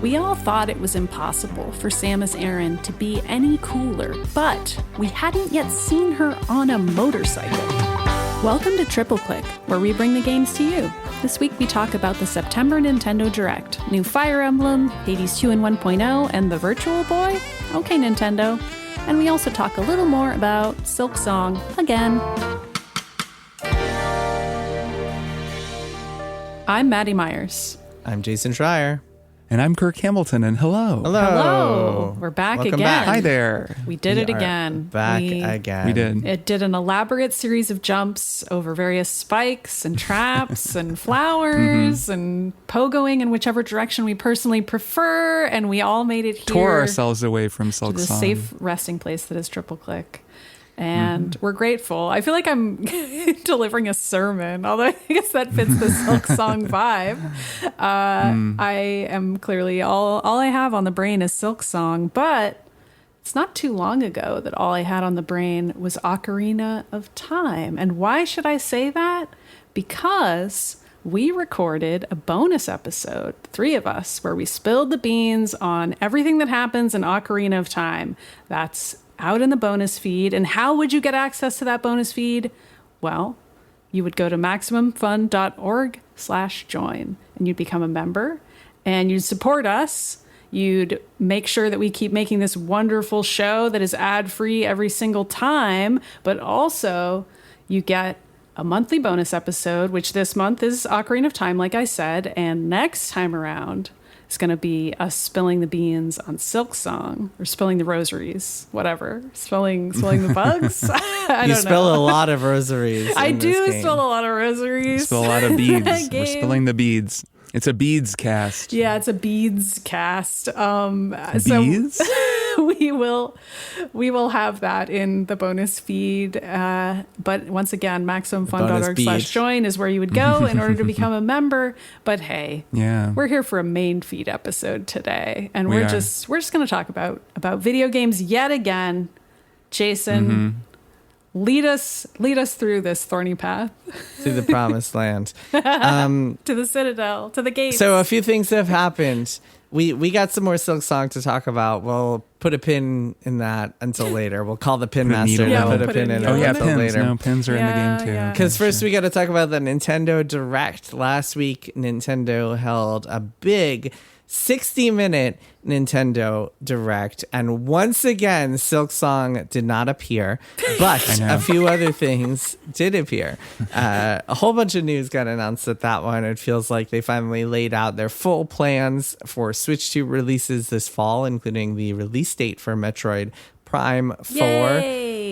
We all thought it was impossible for Samus Aran to be any cooler, but we hadn't yet seen her on a motorcycle. Welcome to Triple Click, where we bring the games to you. This week we talk about the September Nintendo Direct, new Fire Emblem, Hades 2 and 1.0, and the Virtual Boy? Okay, Nintendo. And we also talk a little more about Silksong again. I'm Maddy Myers. I'm Jason Schreier. And I'm Kirk Hamilton, and hello. Hello. We're back Welcome again. back. Hi there. We did it again. Back again. We did. It did an elaborate series of jumps over various spikes and traps and flowers and pogoing in whichever direction we personally prefer, and we all made it here. Tore ourselves away from to the Silksong. safe resting place that is Triple Click. And we're grateful. I feel like I'm delivering a sermon, although I guess that fits the Silksong vibe. I am clearly all I have on the brain is Silksong, but it's not too long ago that all I had on the brain was Ocarina of Time. And why should I say that? Because we recorded a bonus episode, the three of us, where we spilled the beans on everything that happens in Ocarina of Time. That's out in the bonus feed. And how would you get access to that bonus feed? Well, you would go to MaximumFun.org/join and you'd become a member and you'd support us. You'd make sure that we keep making this wonderful show that is ad-free every single time, but also you get a monthly bonus episode, which this month is Ocarina of Time, like I said, and next time around it's going to be us spilling the beans on Silksong, or spilling the rosaries, whatever. Spilling the bugs? I don't know. You spill a lot of rosaries. I do spill a lot of rosaries. Spill a lot of beads. We're spilling the beads. It's a beads cast. Yeah, it's a beads cast. Beads? So we will have that in the bonus feed. But once again, MaximumFun.org/join is where you would go in order to become a member. But hey, we're here for a main feed episode today, and we're just going to talk about video games yet again. Jason, lead us through this thorny path to the promised land, to the Citadel, to the gates. So a few things have happened. We got some more Silksong to talk about. We'll put a pin in that until later. We'll call the pin master and we'll put a pin in it until pins. later. No, pins are in the game too. Because first we got to talk about the Nintendo Direct. Last week, Nintendo held a big 60-minute Nintendo Direct, and once again, Silksong did not appear, but a few other things did appear. A whole bunch of news got announced at that one. It feels like they finally laid out their full plans for Switch 2 releases this fall, including the release date for Metroid Prime 4,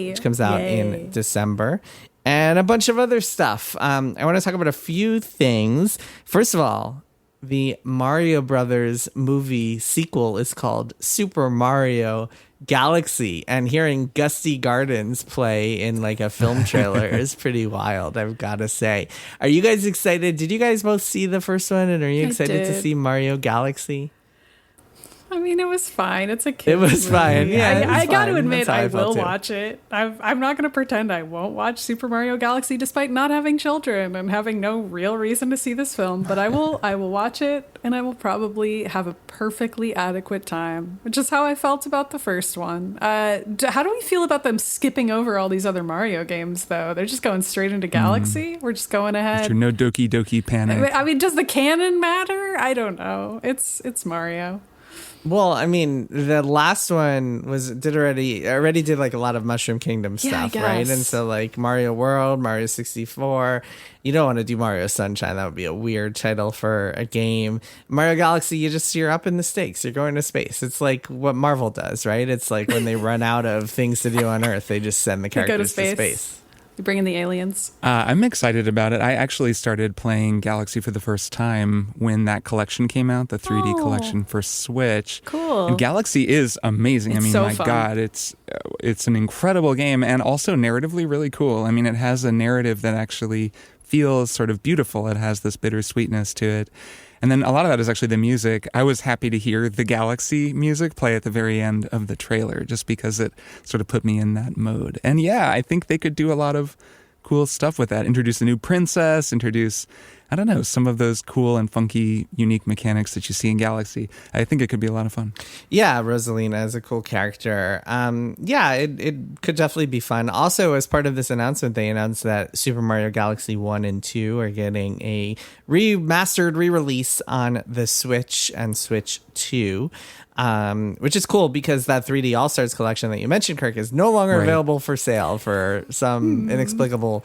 which comes out in December. And a bunch of other stuff. I want to talk about a few things. First of all, the Mario Brothers movie sequel is called Super Mario Galaxy, and hearing Gusty Gardens play in like a film trailer is pretty wild, I've got to say. Are you guys excited? Did you guys both see the first one, and are you excited to see Mario Galaxy? I mean, it was fine. It's a kid's movie. It was fine. Yeah, I got to admit, I will watch it. I'm not going to pretend I won't watch Super Mario Galaxy, despite not having children and having no real reason to see this film. But I will watch it, and I will probably have a perfectly adequate time, which is how I felt about the first one. How do we feel about them skipping over all these other Mario games, though? They're just going straight into Galaxy. We're just going ahead. No Doki Doki Panic. I mean, does the canon matter? I don't know. It's Mario. Well, I mean, the last one already did like a lot of Mushroom Kingdom stuff, right? And so like Mario World, Mario 64, you don't want to do Mario Sunshine. That would be a weird title for a game. Mario Galaxy, you're up in the stakes. You're going to space. It's like what Marvel does, right? It's like when they run out of things to do on Earth, they just send the characters to space. You bring in the aliens. I'm excited about it. I actually started playing Galaxy for the first time when that collection came out, the 3D collection for Switch. Cool. And Galaxy is amazing. It's I mean, so my fun. God, it's an incredible game, and also narratively really cool. I mean, it has a narrative that actually feels sort of beautiful. It has this bittersweetness to it. And then a lot of that is actually the music. I was happy to hear the Galaxy music play at the very end of the trailer, just because it sort of put me in that mode. And yeah, I think they could do a lot of cool stuff with that. Introduce a new princess, introduce I don't know, some of those cool and funky, unique mechanics that you see in Galaxy. I think it could be a lot of fun. Yeah, Rosalina is a cool character. It could definitely be fun. Also, as part of this announcement, they announced that Super Mario Galaxy 1 and 2 are getting a remastered re-release on the Switch and Switch 2. Which is cool because that 3D All-Stars collection that you mentioned, Kirk, is no longer available for sale for some inexplicable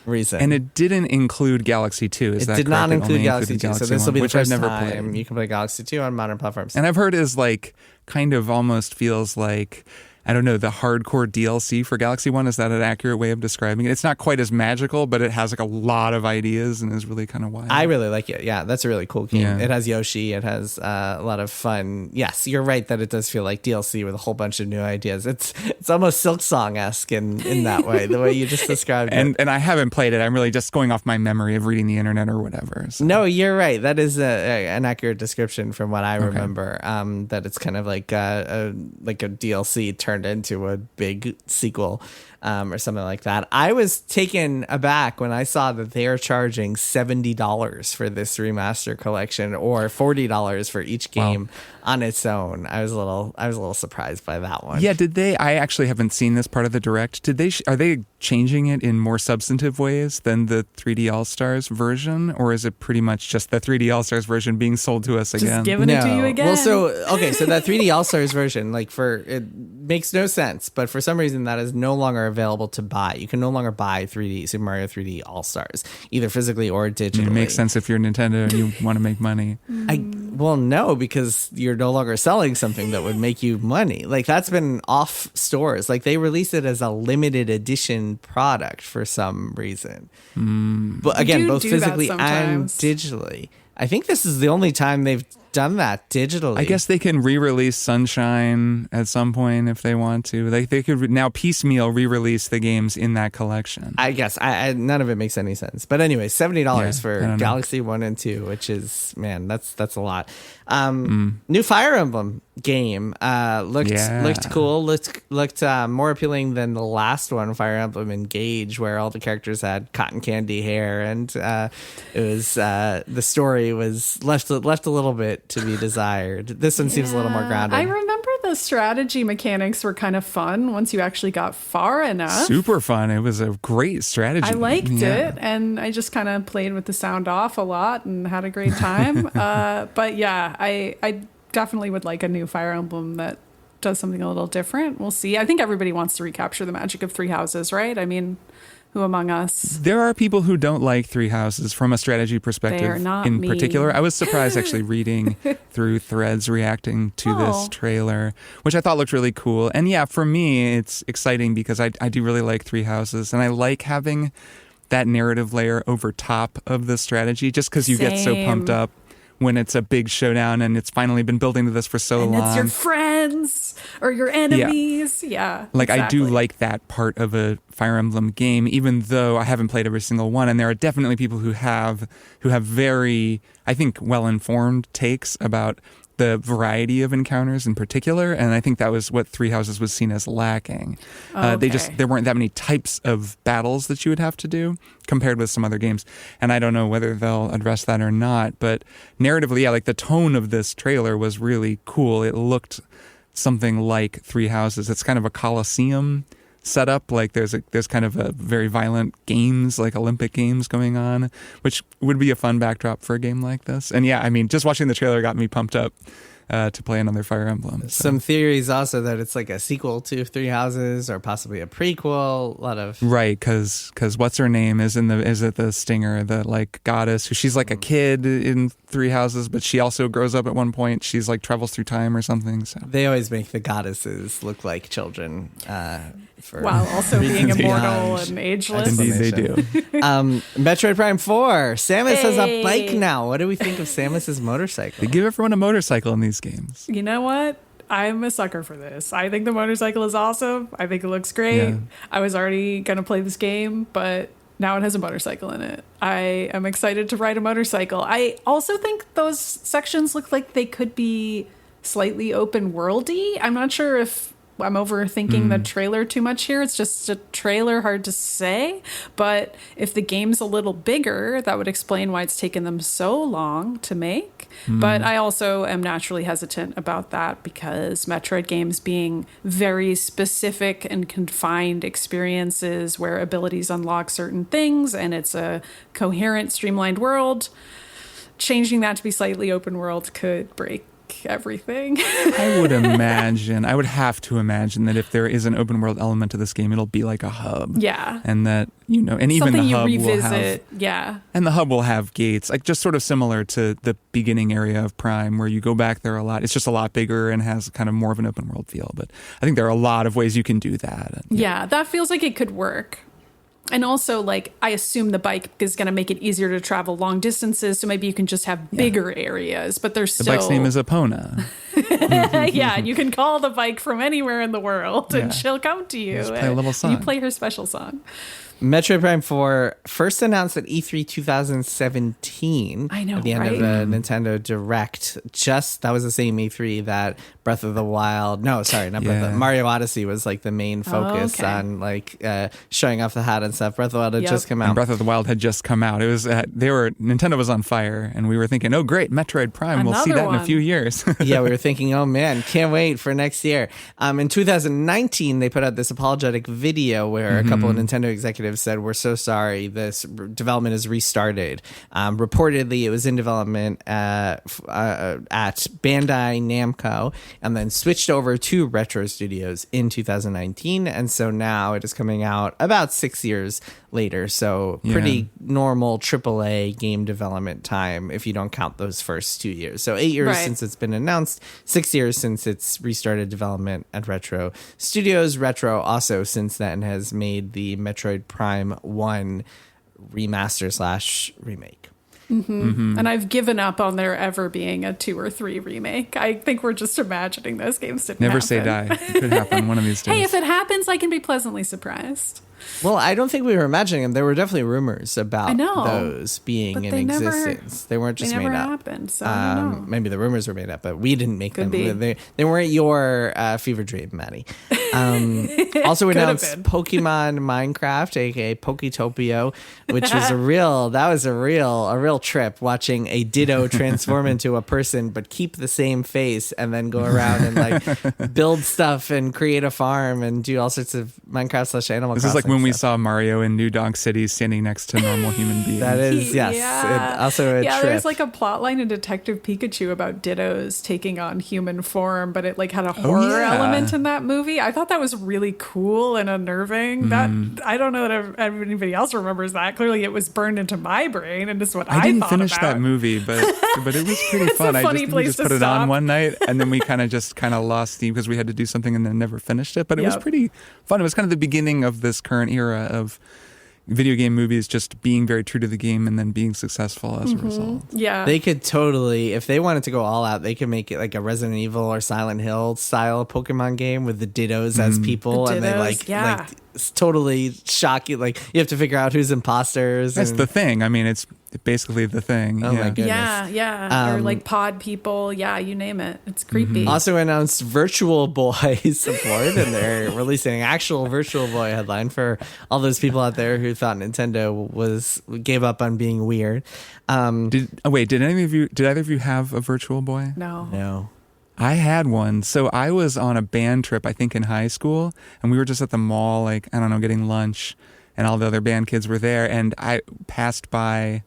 reason. And it didn't include Galaxy 2, is that correct? It did not include Galaxy 2, Galaxy so this will be the which I've first never time played. you can play Galaxy 2 on modern platforms. And I've heard is like kind of almost feels like, I don't know, the hardcore DLC for Galaxy 1. Is that an accurate way of describing it? It's not quite as magical, but it has like a lot of ideas and is really kind of wild. I really like it. Yeah, that's a really cool game. Yeah. It has Yoshi. It has a lot of fun. Yes, you're right that it does feel like DLC with a whole bunch of new ideas. It's almost Silksong-esque in that way, the way you just described it. And I haven't played it. I'm really just going off my memory of reading the internet or whatever. So. No, you're right. That is an accurate description from what I remember. That it's kind of like a DLC turned into a big sequel or something like that. I was taken aback when I saw that they are charging $70 for this remaster collection or $40 for each game on its own. I was a little surprised by that one. Yeah, did they? I actually haven't seen this part of the direct. Did they? Are they changing it in more substantive ways than the 3D All Stars version, or is it pretty much just the 3D All Stars version being sold to us again? Just giving it to you again. Well, so that 3D All Stars version, it makes no sense, but for some reason that is no longer available to buy. You can no longer buy Super Mario 3D All Stars, either physically or digitally. It makes sense if you're Nintendo and you want to make money. Well, no, because you're no longer selling something that would make you money. Like, that's been off stores. Like, they released it as a limited edition product for some reason. But again, both physically and digitally. I think this is the only time they've done that digitally. I guess they can re-release Sunshine at some point if they want to. Like, they could now piecemeal re-release the games in that collection. I guess none of it makes any sense. But anyway, $70 for know. Galaxy 1 and 2, which is, man, that's a lot. New Fire Emblem game looked cool. Looked more appealing than the last one, Fire Emblem Engage, where all the characters had cotton candy hair, and it was the story was left a little bit to be desired. This one seems a little more grounded. I remember the strategy mechanics were kind of fun once you actually got far enough. Super fun. It was a great strategy. I liked it, and I just kind of played with the sound off a lot and had a great time. But yeah, I definitely would like a new Fire Emblem that does something a little different. We'll see. I think everybody wants to recapture the magic of Three Houses, right? I mean, who among us? There are people who don't like Three Houses from a strategy perspective. They are not in me. particular. I was surprised actually reading through threads reacting to this trailer, which I thought looked really cool. And yeah, for me, it's exciting because I do really like Three Houses, and I like having that narrative layer over top of the strategy, just because you get so pumped up when it's a big showdown and it's finally been building to this for so long. And it's your friends or your enemies. Yeah. Like, exactly. I do like that part of a Fire Emblem game, even though I haven't played every single one. And there are definitely people who have very, I think, well-informed takes about the variety of encounters in particular, and I think that was what Three Houses was seen as lacking. There weren't that many types of battles that you would have to do compared with some other games, and I don't know whether they'll address that or not. But narratively, yeah, like the tone of this trailer was really cool. It looked something like Three Houses. It's kind of a coliseum setup, like there's kind of a very violent games, like Olympic Games going on, which would be a fun backdrop for a game like this. And yeah, I mean, just watching the trailer got me pumped up to play another Fire Emblem. So. Some theories also that it's like a sequel to Three Houses or possibly a prequel. A lot of because what's her name is it the Stinger, the like goddess who she's like a kid in Three Houses, but she also grows up at one point. She's like travels through time or something. So they always make the goddesses look like children. While also being immortal and ageless. Indeed, they do. Metroid Prime 4. Samus has a bike now. What do we think of Samus's motorcycle? They give everyone a motorcycle in these games. You know what? I'm a sucker for this. I think the motorcycle is awesome. I think it looks great. Yeah. I was already going to play this game, but now it has a motorcycle in it. I am excited to ride a motorcycle. I also think those sections look like they could be slightly open worldy. I'm not sure if I'm overthinking the trailer too much here. It's just a trailer, hard to say. But if the game's a little bigger, that would explain why it's taken them so long to make. But I also am naturally hesitant about that because Metroid games being very specific and confined experiences where abilities unlock certain things and it's a coherent, streamlined world, changing that to be slightly open world could break everything. I would have to imagine that if there is an open world element to this game, it'll be like a hub. Yeah. And that, and even something the hub you revisit. will have, yeah. And the hub will have gates, like just sort of similar to the beginning area of Prime, where you go back there a lot. It's just a lot bigger and has kind of more of an open world feel. But I think there are a lot of ways you can do that. Yeah, that feels like it could work. And also, I assume the bike is going to make it easier to travel long distances, so maybe you can just have bigger areas, but there's still... The bike's name is Epona. Yeah, and you can call the bike from anywhere in the world, and she'll come to you. Just play a little song. You play her special song. Metroid Prime 4 first announced at E3 2017. I know, at the end of a Nintendo Direct. That was the same E3 that Breath of the Wild. No, sorry, not Breath of the Mario Odyssey was the main focus on showing off the hat and stuff. Breath of the Wild had just come out. And Breath of the Wild had just come out. It was Nintendo was on fire, and we were thinking, oh great, Metroid Prime. We'll see that in a few years. Yeah, we were thinking, oh man, can't wait for next year. In 2019, they put out this apologetic video where a couple of Nintendo executives said, we're so sorry, this development is restarted. Reportedly, it was in development at Bandai Namco and then switched over to Retro Studios in 2019. And so now it is coming out about 6 years later. So pretty normal AAA game development time if you don't count those first 2 years. So 8 years since it's been announced, 6 years since it's restarted development at Retro Studios. Retro also since then has made the Metroid Prime 1 remaster / remake. And I've given up on there ever being a 2 or 3 remake. I think we're just imagining those games didn't Never happen. say die. It could happen one of these days. Hey, if it happens, I can be pleasantly surprised. Well, I don't think we were imagining them. There were definitely rumors about those being in existence. They weren't just made up. Happened, so I don't know. Maybe the rumors were made up, but we didn't make Could them. be. They weren't your fever dream, Maddy. Also announced Pokemon Minecraft, aka Poketopia, which was a real trip watching a Ditto transform into a person, but keep the same face and then go around and build stuff and create a farm and do all sorts of Minecraft / Animal Crossing. This is like when we saw Mario in New Donk City standing next to normal human beings. That is, yes. Also a trip. There's a plot line in Detective Pikachu about Dittos taking on human form, but it had a horror element in that movie. I thought that was really cool and unnerving. That I don't know that anybody else remembers that. Clearly it was burned into my brain and is what I didn't thought finish about. that movie, but it was pretty fun. We just put it on one night and then we kind of lost steam because we had to do something and then never finished it. But it was pretty fun. It was kind of the beginning of this current era of video game movies just being very true to the game and then being successful as a result. Yeah. They could totally, if they wanted to go all out, they could make it like a Resident Evil or Silent Hill style Pokemon game with the Dittos as people. And they totally shock you. Like you have to figure out who's imposters. That's the thing. I mean, it's basically the thing. Oh my goodness. Yeah. Or pod people. Yeah, you name it. It's creepy. Also announced Virtual Boy support, and they're releasing an actual Virtual Boy headline for all those people out there who thought Nintendo gave up on being weird. Did either of you have a Virtual Boy? No. I had one. So I was on a band trip, I think in high school, and we were just at the mall, getting lunch, and all the other band kids were there, and I passed by,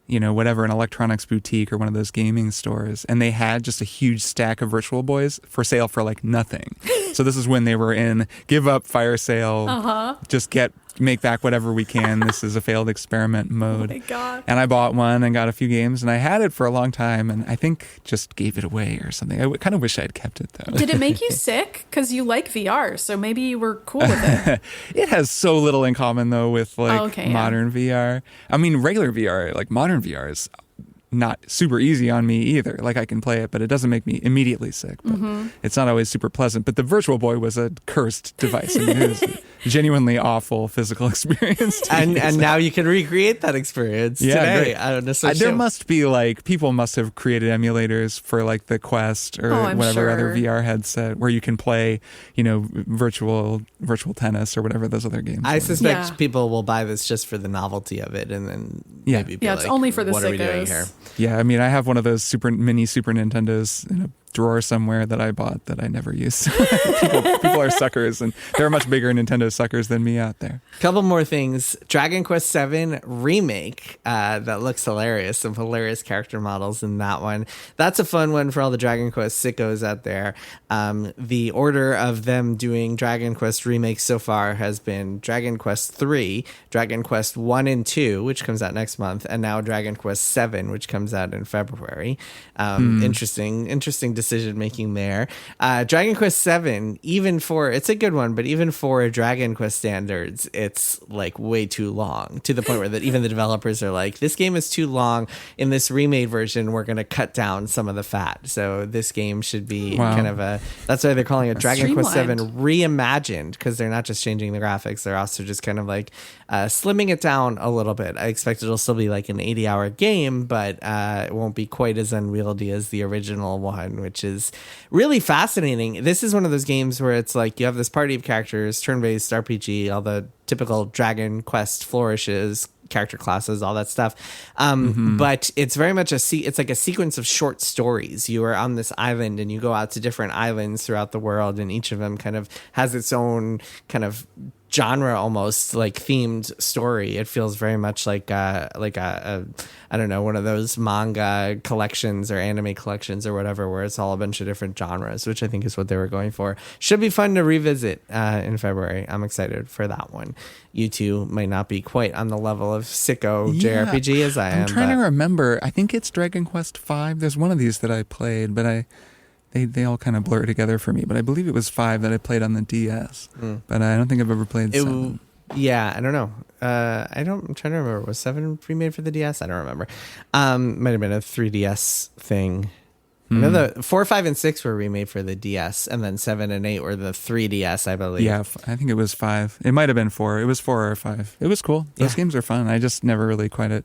an electronics boutique or one of those gaming stores, and they had just a huge stack of Virtual Boys for sale for nothing. So this is when they were in give up, fire sale, just make back whatever we can. This is a failed experiment mode. Oh my God. And I bought one and got a few games, and I had it for a long time, and I think just gave it away or something. I kind of wish I'd kept it, though. Did it make you sick? Because you like VR, so maybe you were cool with it. It has so little in common, though, with modern VR. I mean, regular VR, modern VR is not super easy on me either. Like I can play it, but it doesn't make me immediately sick. But it's not always super pleasant. But the Virtual Boy was a cursed device. I mean, it was a genuinely awful physical experience. And now you can recreate that experience today. There must be like, people must have created emulators for like the Quest or whatever other VR headset where you can play, virtual tennis or whatever those other games. I suspect people will buy this just for the novelty of it, and then maybe be it's only for the what sickos. Are we doing here? Yeah, I mean, I have one of those mini Super Nintendos in a drawer somewhere that I bought that I never use. People are suckers, and there are much bigger Nintendo suckers than me out there. Couple more things. Dragon Quest VII Remake that looks hilarious. Some hilarious character models in that one. That's a fun one for all the Dragon Quest sickos out there. The order of them doing Dragon Quest remakes so far has been Dragon Quest III, Dragon Quest 1 and 2, which comes out next month, and now Dragon Quest VII, which comes out in February. Interesting decision making there. Dragon Quest VII, it's a good one, but even for Dragon Quest standards, it's like way too long, to the point where that even the developers are like, this game is too long. In this remade version, we're going to cut down some of the fat. So this game should be kind of that's why they're calling it Dragon Quest VII Reimagined, because they're not just changing the graphics, they're also just kind of like slimming it down a little bit. I expect it'll still be like an 80-hour game, but it won't be quite as unwieldy as the original one, which is really fascinating. This is one of those games where it's like you have this party of characters, turn-based RPG, all the typical Dragon Quest flourishes, character classes, all that stuff. But it's very much it's like a sequence of short stories. You are on this island and you go out to different islands throughout the world, and each of them kind of has its own kind of genre, almost like themed story. It feels very much like a I don't know, one of those manga collections or anime collections or whatever, where it's all a bunch of different genres, which I think is what they were going for. Should be fun to revisit in February. I'm excited for that one. You two might not be quite on the level of sicko JRPG as I am. I'm trying to remember. I think it's Dragon Quest V. There's one of these that I played, but they all kind of blur together for me. But I believe it was 5 that I played on the DS. But I don't think I've ever played 7. Yeah, I don't know. I'm trying to remember. Was 7 remade for the DS? I don't remember. Might have been a 3DS thing. I know the 4, 5, and 6 were remade for the DS, and then 7 and 8 were the 3DS, I believe. Yeah, I think it was 5. It might have been 4. It was 4 or 5. It was cool. Those games are fun. I just never really quite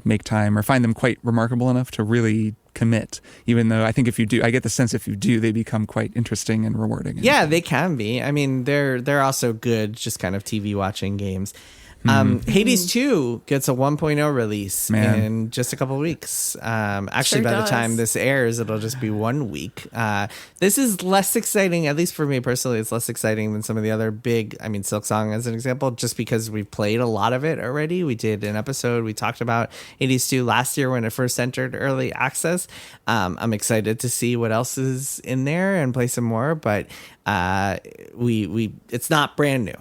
make time or find them quite remarkable enough to really commit, even though I think if you do, I get the sense if you do, they become quite interesting and rewarding. Yeah, they can be. I mean, they're also good, just kind of TV watching games. Hades 2 gets a 1.0 release in just a couple of weeks. Actually, by the time this airs, it'll just be 1 week. This is less exciting, at least for me personally. It's less exciting than some of the other big, Silksong as an example, just because we've played a lot of it already. We did an episode, we talked about Hades 2 last year when it first entered early access. I'm excited to see what else is in there and play some more, but it's not brand new.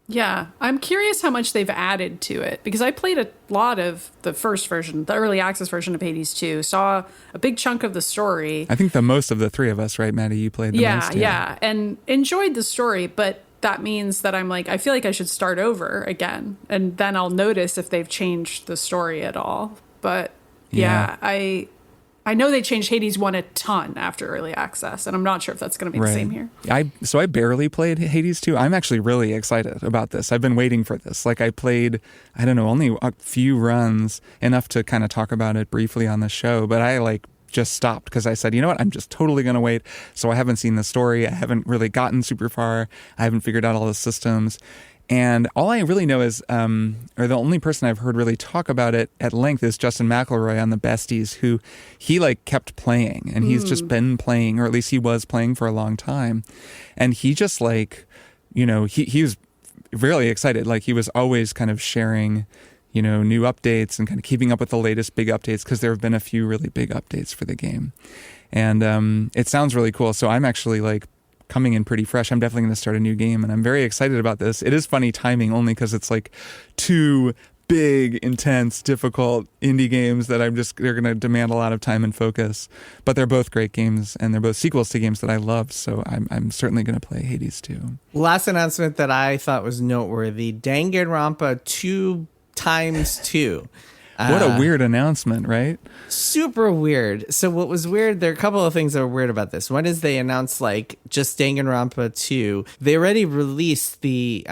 Yeah, I'm curious how much they've added to it, because I played a lot of the first version, the early access version of Hades 2, saw a big chunk of the story. I think the most of the three of us, right, Maddy? You played the most. Yeah, and enjoyed the story, but that means that I'm like, I feel like I should start over again, and then I'll notice if they've changed the story at all. But yeah. I know they changed Hades 1 a ton after early access, and I'm not sure if that's going to be the same here. So I barely played Hades 2. I'm actually really excited about this. I've been waiting for this. Like I played, I don't know, only a few runs, enough to kind of talk about it briefly on the show, but I just stopped because I said, you know what, I'm just totally going to wait. So I haven't seen the story. I haven't really gotten super far. I haven't figured out all the systems. And all I really know is, or the only person I've heard really talk about it at length is Justin McElroy on the Besties, who he kept playing, and he's just been playing, or at least he was playing for a long time. And he just he was really excited. He was always kind of sharing, new updates and kind of keeping up with the latest big updates, because there have been a few really big updates for the game. And it sounds really cool. So I'm actually coming in pretty fresh. I'm definitely going to start a new game, and I'm very excited about this. It is funny timing only because it's two big, intense, difficult indie games that they're going to demand a lot of time and focus. But they're both great games, and they're both sequels to games that I love. So I'm certainly going to play Hades 2. Last announcement that I thought was noteworthy: Danganronpa 2x2. What a weird announcement, right? Super weird. So what was weird, there are a couple of things that were weird about this. One is they announced like just Danganronpa 2. They already released the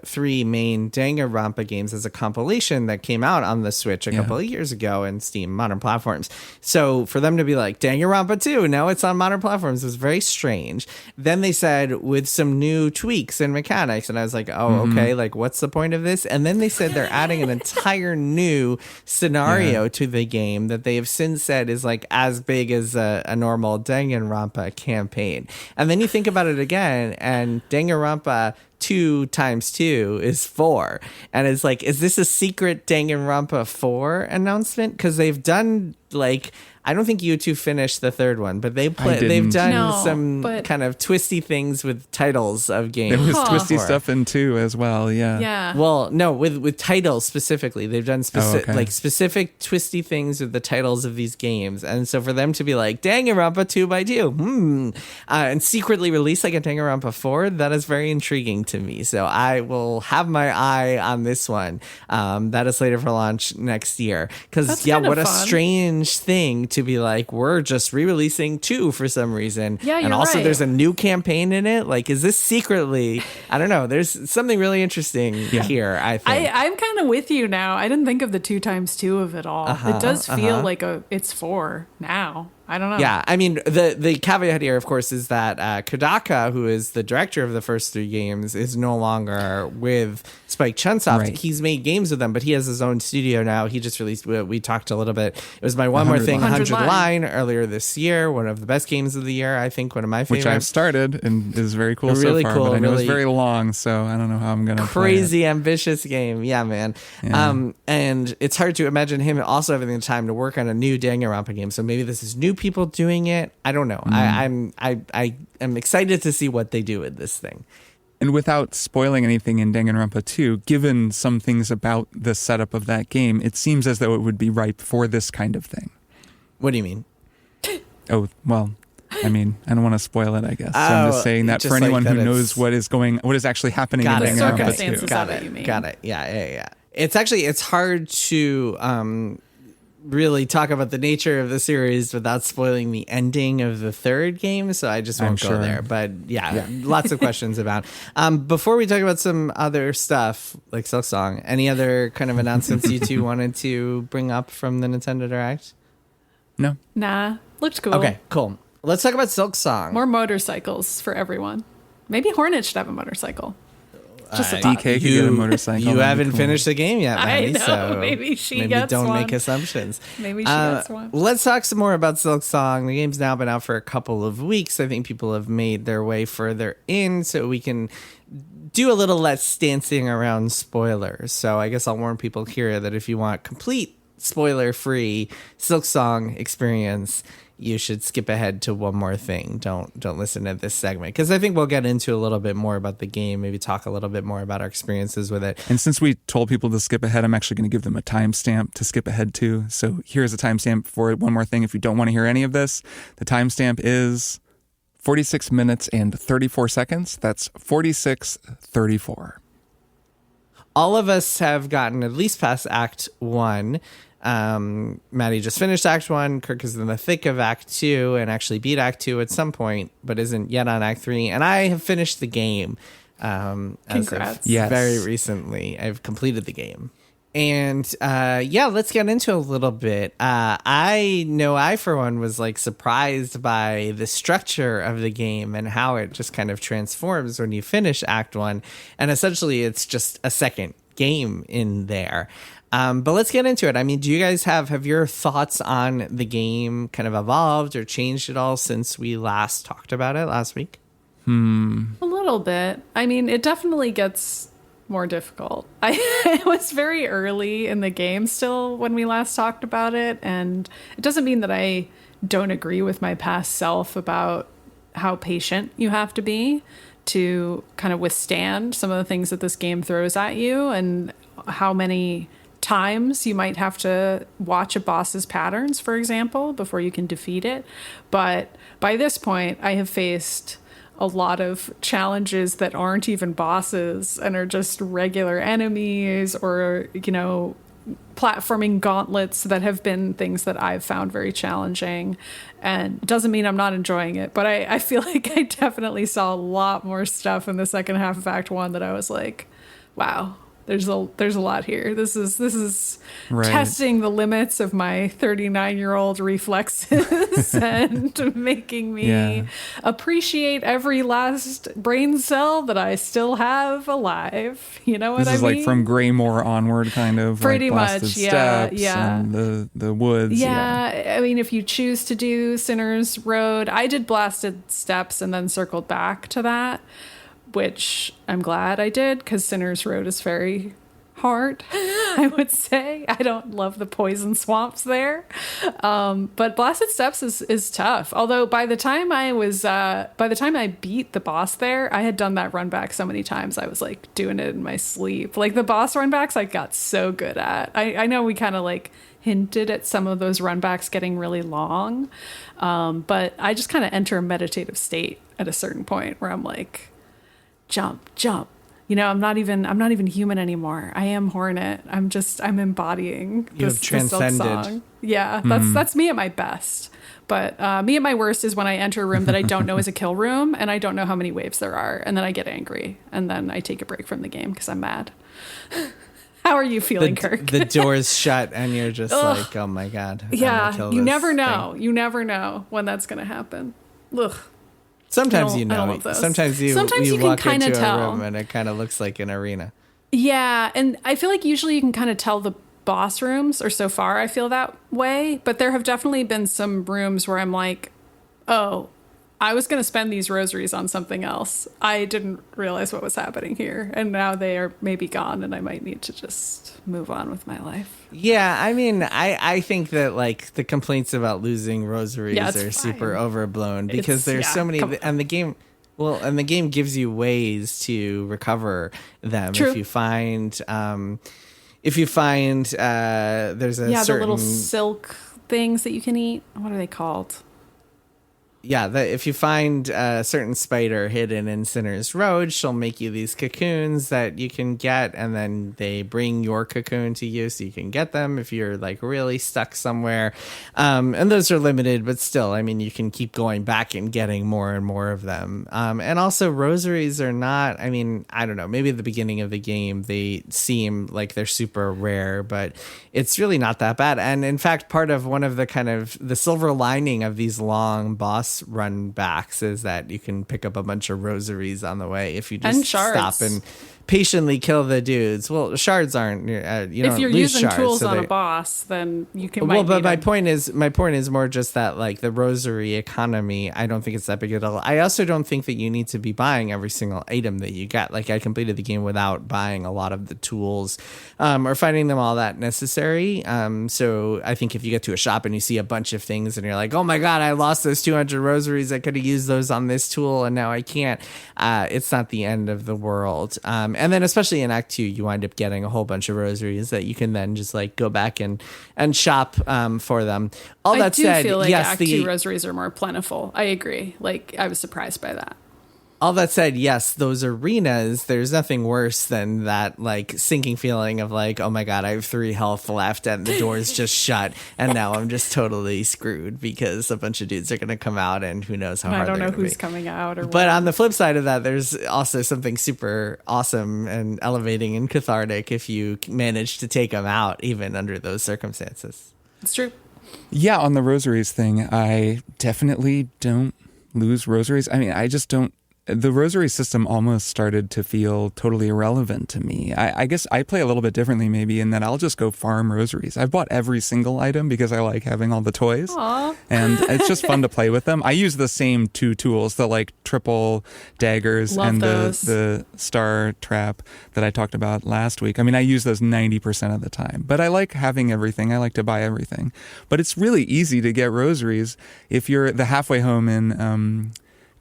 3 main Danganronpa games as a compilation that came out on the Switch a couple of years ago in Steam modern platforms. So for them to be like Danganronpa 2, now it's on modern platforms, was very strange. Then they said with some new tweaks and mechanics, and I was like, oh, okay, like what's the point of this? And then they said they're adding an entire new scenario to the game that they have since said is like as big as a normal Danganronpa campaign. And then you think about it again, and Danganronpa 2 times 2 is 4. And it's like, is this a secret Danganronpa 4 announcement? Because they've done like, I don't think you two finished the third one, but they've done some kind of twisty things with titles of games. There was twisty stuff in 2 as well, Yeah. Well, no, with titles specifically, they've done specific twisty things with the titles of these games, and so for them to be like Danganronpa 2x2, and secretly release like a Danganronpa 4, that is very intriguing to me. So I will have my eye on this one. That is slated for launch next year. Because what a strange thing to be like, we're just re-releasing 2 for some reason. Yeah, and also there's a new campaign in it. Like, is this secretly? I don't know. There's something really interesting here, I think. I'm kind of with you now. I didn't think of the 2 times 2 of it all. It does feel like it's 4 now. I don't know. Yeah, I mean, the caveat here, of course, is that Kodaka, who is the director of the first 3 games, is no longer with Spike Chunsoft. Right. He's made games with them, but he has his own studio now. He just released, we talked a little bit, it was my One More Thing, 100 Line earlier this year, one of the best games of the year, I think, one of my favorites. Which I've started and is very cool really so far, cool, but I know really it's very long, so I don't know how I'm going to crazy ambitious game. Yeah, man. Yeah. And it's hard to imagine him also having the time to work on a new Danganronpa game, so maybe this is new people doing it. I don't know. I'm excited to see what they do with this thing. And without spoiling anything in Danganronpa 2, given some things about the setup of that game, it seems as though it would be ripe for this kind of thing. What do you mean? Oh, well, I mean, I don't want to spoil it, I guess. So I'm just saying that for anyone who knows what is actually happening in Danganronpa 2. Got it. Yeah. It's hard to really talk about the nature of the series without spoiling the ending of the third game, so I just won't go there. But lots of questions about. Before we talk about some other stuff like Silksong, any other kind of announcements you two wanted to bring up from the Nintendo Direct? No. Nah, looked cool. Okay, cool. Let's talk about Silksong. More motorcycles for everyone. Maybe Hornet should have a motorcycle. Just a DK could get a motorcycle. You haven't finished the game yet, Maddy, I know. so maybe don't one. make assumptions. Maybe she gets one. Let's talk some more about Silksong. The game's now been out for a couple of weeks. I think people have made their way further in, so we can do a little less dancing around spoilers. So I guess I'll warn people here that if you want complete spoiler-free Silksong experience, you should skip ahead to One More Thing. Don't listen to this segment, because I think we'll get into a little bit more about the game, maybe talk a little bit more about our experiences with it. And since we told people to skip ahead, I'm actually going to give them a timestamp to skip ahead to. So here's a timestamp for One More Thing. If you don't want to hear any of this, the timestamp is 46 minutes and 34 seconds. That's 46:34. All of us have gotten at least past Act 1. Maddy just finished Act 1. Kirk is in the thick of Act 2 and actually beat Act 2 at some point, but isn't yet on Act 3. And I have finished the game. Congrats. Very recently. I've completed the game. And let's get into a little bit. I know I, for one, was like surprised by the structure of the game and how it just kind of transforms when you finish Act 1. And essentially, it's just a second game in there. But let's get into it. I mean, do you guys have your thoughts on the game kind of evolved or changed at all since we last talked about it last week? A little bit. I mean, it definitely gets more difficult. It was very early in the game still when we last talked about it, and it doesn't mean that I don't agree with my past self about how patient you have to be to kind of withstand some of the things that this game throws at you, and how many times you might have to watch a boss's patterns, for example, before you can defeat it. But by this point, I have faced a lot of challenges that aren't even bosses and are just regular enemies, or, platforming gauntlets that have been things that I've found very challenging. And it doesn't mean I'm not enjoying it, but I feel like I definitely saw a lot more stuff in the second half of Act 1 that I was like, wow, there's a lot here. This is Right. testing the limits of my 39-year-old reflexes and making me appreciate every last brain cell that I still have alive. You know what I mean? This is like from Greymore onward, kind of. Pretty like Blasted much, yeah, Steps yeah. And the woods. Yeah, I mean, if you choose to do Sinner's Road, I did Blasted Steps and then circled back to that, which I'm glad I did, because Sinner's Road is very hard, I would say. I don't love the poison swamps there. But Blasted Steps is tough. Although by the time I beat the boss there, I had done that run back so many times. I was like doing it in my sleep. Like the boss run backs I got so good at. I know we kind of like hinted at some of those run backs getting really long. But I just kind of enter a meditative state at a certain point where I'm like, jump. You know, I'm not even human anymore. I am Hornet. I'm embodying this transcended. Silksong. Yeah, that's me at my best. But me at my worst is when I enter a room that I don't know is a kill room and I don't know how many waves there are, and then I get angry and then I take a break from the game because I'm mad. How are you feeling, Kirk? The door's shut and you're just like, oh my God. Yeah, you never know. You never know when that's going to happen. Ugh. Sometimes I don't love those. Sometimes you can walk kind of into tell. a room and it kind of looks like an arena. Yeah, and I feel like usually you can kind of tell the boss rooms, or so far I feel that way, but there have definitely been some rooms where I'm like, oh, I was going to spend these rosaries on something else. I didn't realize what was happening here, and now they are maybe gone, and I might need to just move on with my life. Yeah, I mean, I think that like the complaints about losing rosaries are fine. super overblown because there's so many, and the game. Well, and the game gives you ways to recover them. True. If you find, there's a certain the little silk things that you can eat. What are they called? Yeah, if you find a certain spider hidden in Sinner's Road, she'll make you these cocoons that you can get, and then they bring your cocoon to you so you can get them if you're like really stuck somewhere. And those are limited, but still, I mean, you can keep going back and getting more and more of them. And also, rosaries are not, I mean, I don't know, maybe at the beginning of the game, they seem like they're super rare, but it's really not that bad. And in fact, part of one of the kind of the silver lining of these long boss run backs is that you can pick up a bunch of rosaries on the way if you just stop and patiently kill the dudes. Well, shards aren't. If you're using shards, tools on a boss, then you can. Well, but my point is more just that like the rosary economy. I don't think it's that big a deal. I also don't think that you need to be buying every single item that you get. Like I completed the game without buying a lot of the tools, or finding them all that necessary. So I think if you get to a shop and you see a bunch of things and you're like, oh my God, I lost those 200 rosaries. I could have used those on this tool and now I can't. It's not the end of the world. And then especially in Act 2, you wind up getting a whole bunch of rosaries that you can then just like go back and shop for them. All that said, I do feel like yes, Act 2 rosaries are more plentiful. I agree. Like I was surprised by that. All that said, yes, those arenas, there's nothing worse than that like sinking feeling of like, oh my God, I have 3 health left and the door's just shut and now I'm just totally screwed because a bunch of dudes are going to come out and who knows how hard they're going to be. I don't know who's coming out or what. But on the flip side of that, there's also something super awesome and elevating and cathartic if you manage to take them out even under those circumstances. It's true. Yeah, on the rosaries thing, I definitely don't lose rosaries. I mean, I just don't. The rosary system almost started to feel totally irrelevant to me. I guess I play a little bit differently maybe in that I'll just go farm rosaries. I've bought every single item because I like having all the toys. Aww. And it's just fun to play with them. I use the same 2 tools, the like triple daggers and the star trap that I talked about last week. I mean, I use those 90% of the time, but I like having everything. I like to buy everything. But it's really easy to get rosaries if you're the halfway home in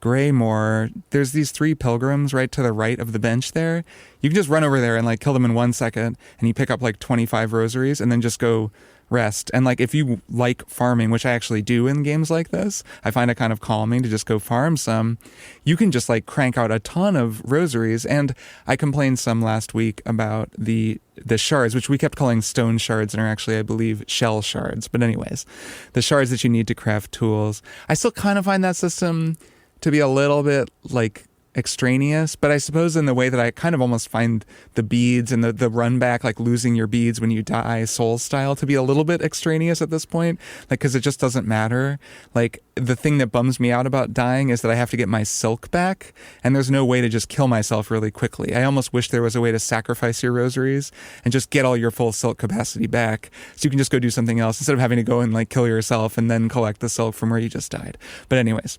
Greymoor, there's these 3 pilgrims right to the right of the bench there. You can just run over there and like kill them in 1 second, and you pick up like 25 rosaries and then just go rest. And like if you like farming, which I actually do in games like this, I find it kind of calming to just go farm some. You can just like crank out a ton of rosaries. And I complained some last week about the shards, which we kept calling stone shards and are actually, I believe, shell shards. But anyways, the shards that you need to craft tools. I still kind of find that system to be a little bit like extraneous, but I suppose in the way that I kind of almost find the beads and the run back, like losing your beads when you die soul style, to be a little bit extraneous at this point, like because it just doesn't matter. Like the thing that bums me out about dying is that I have to get my silk back, and there's no way to just kill myself really quickly. I almost wish there was a way to sacrifice your rosaries and just get all your full silk capacity back, so you can just go do something else instead of having to go and like kill yourself and then collect the silk from where you just died. But anyways,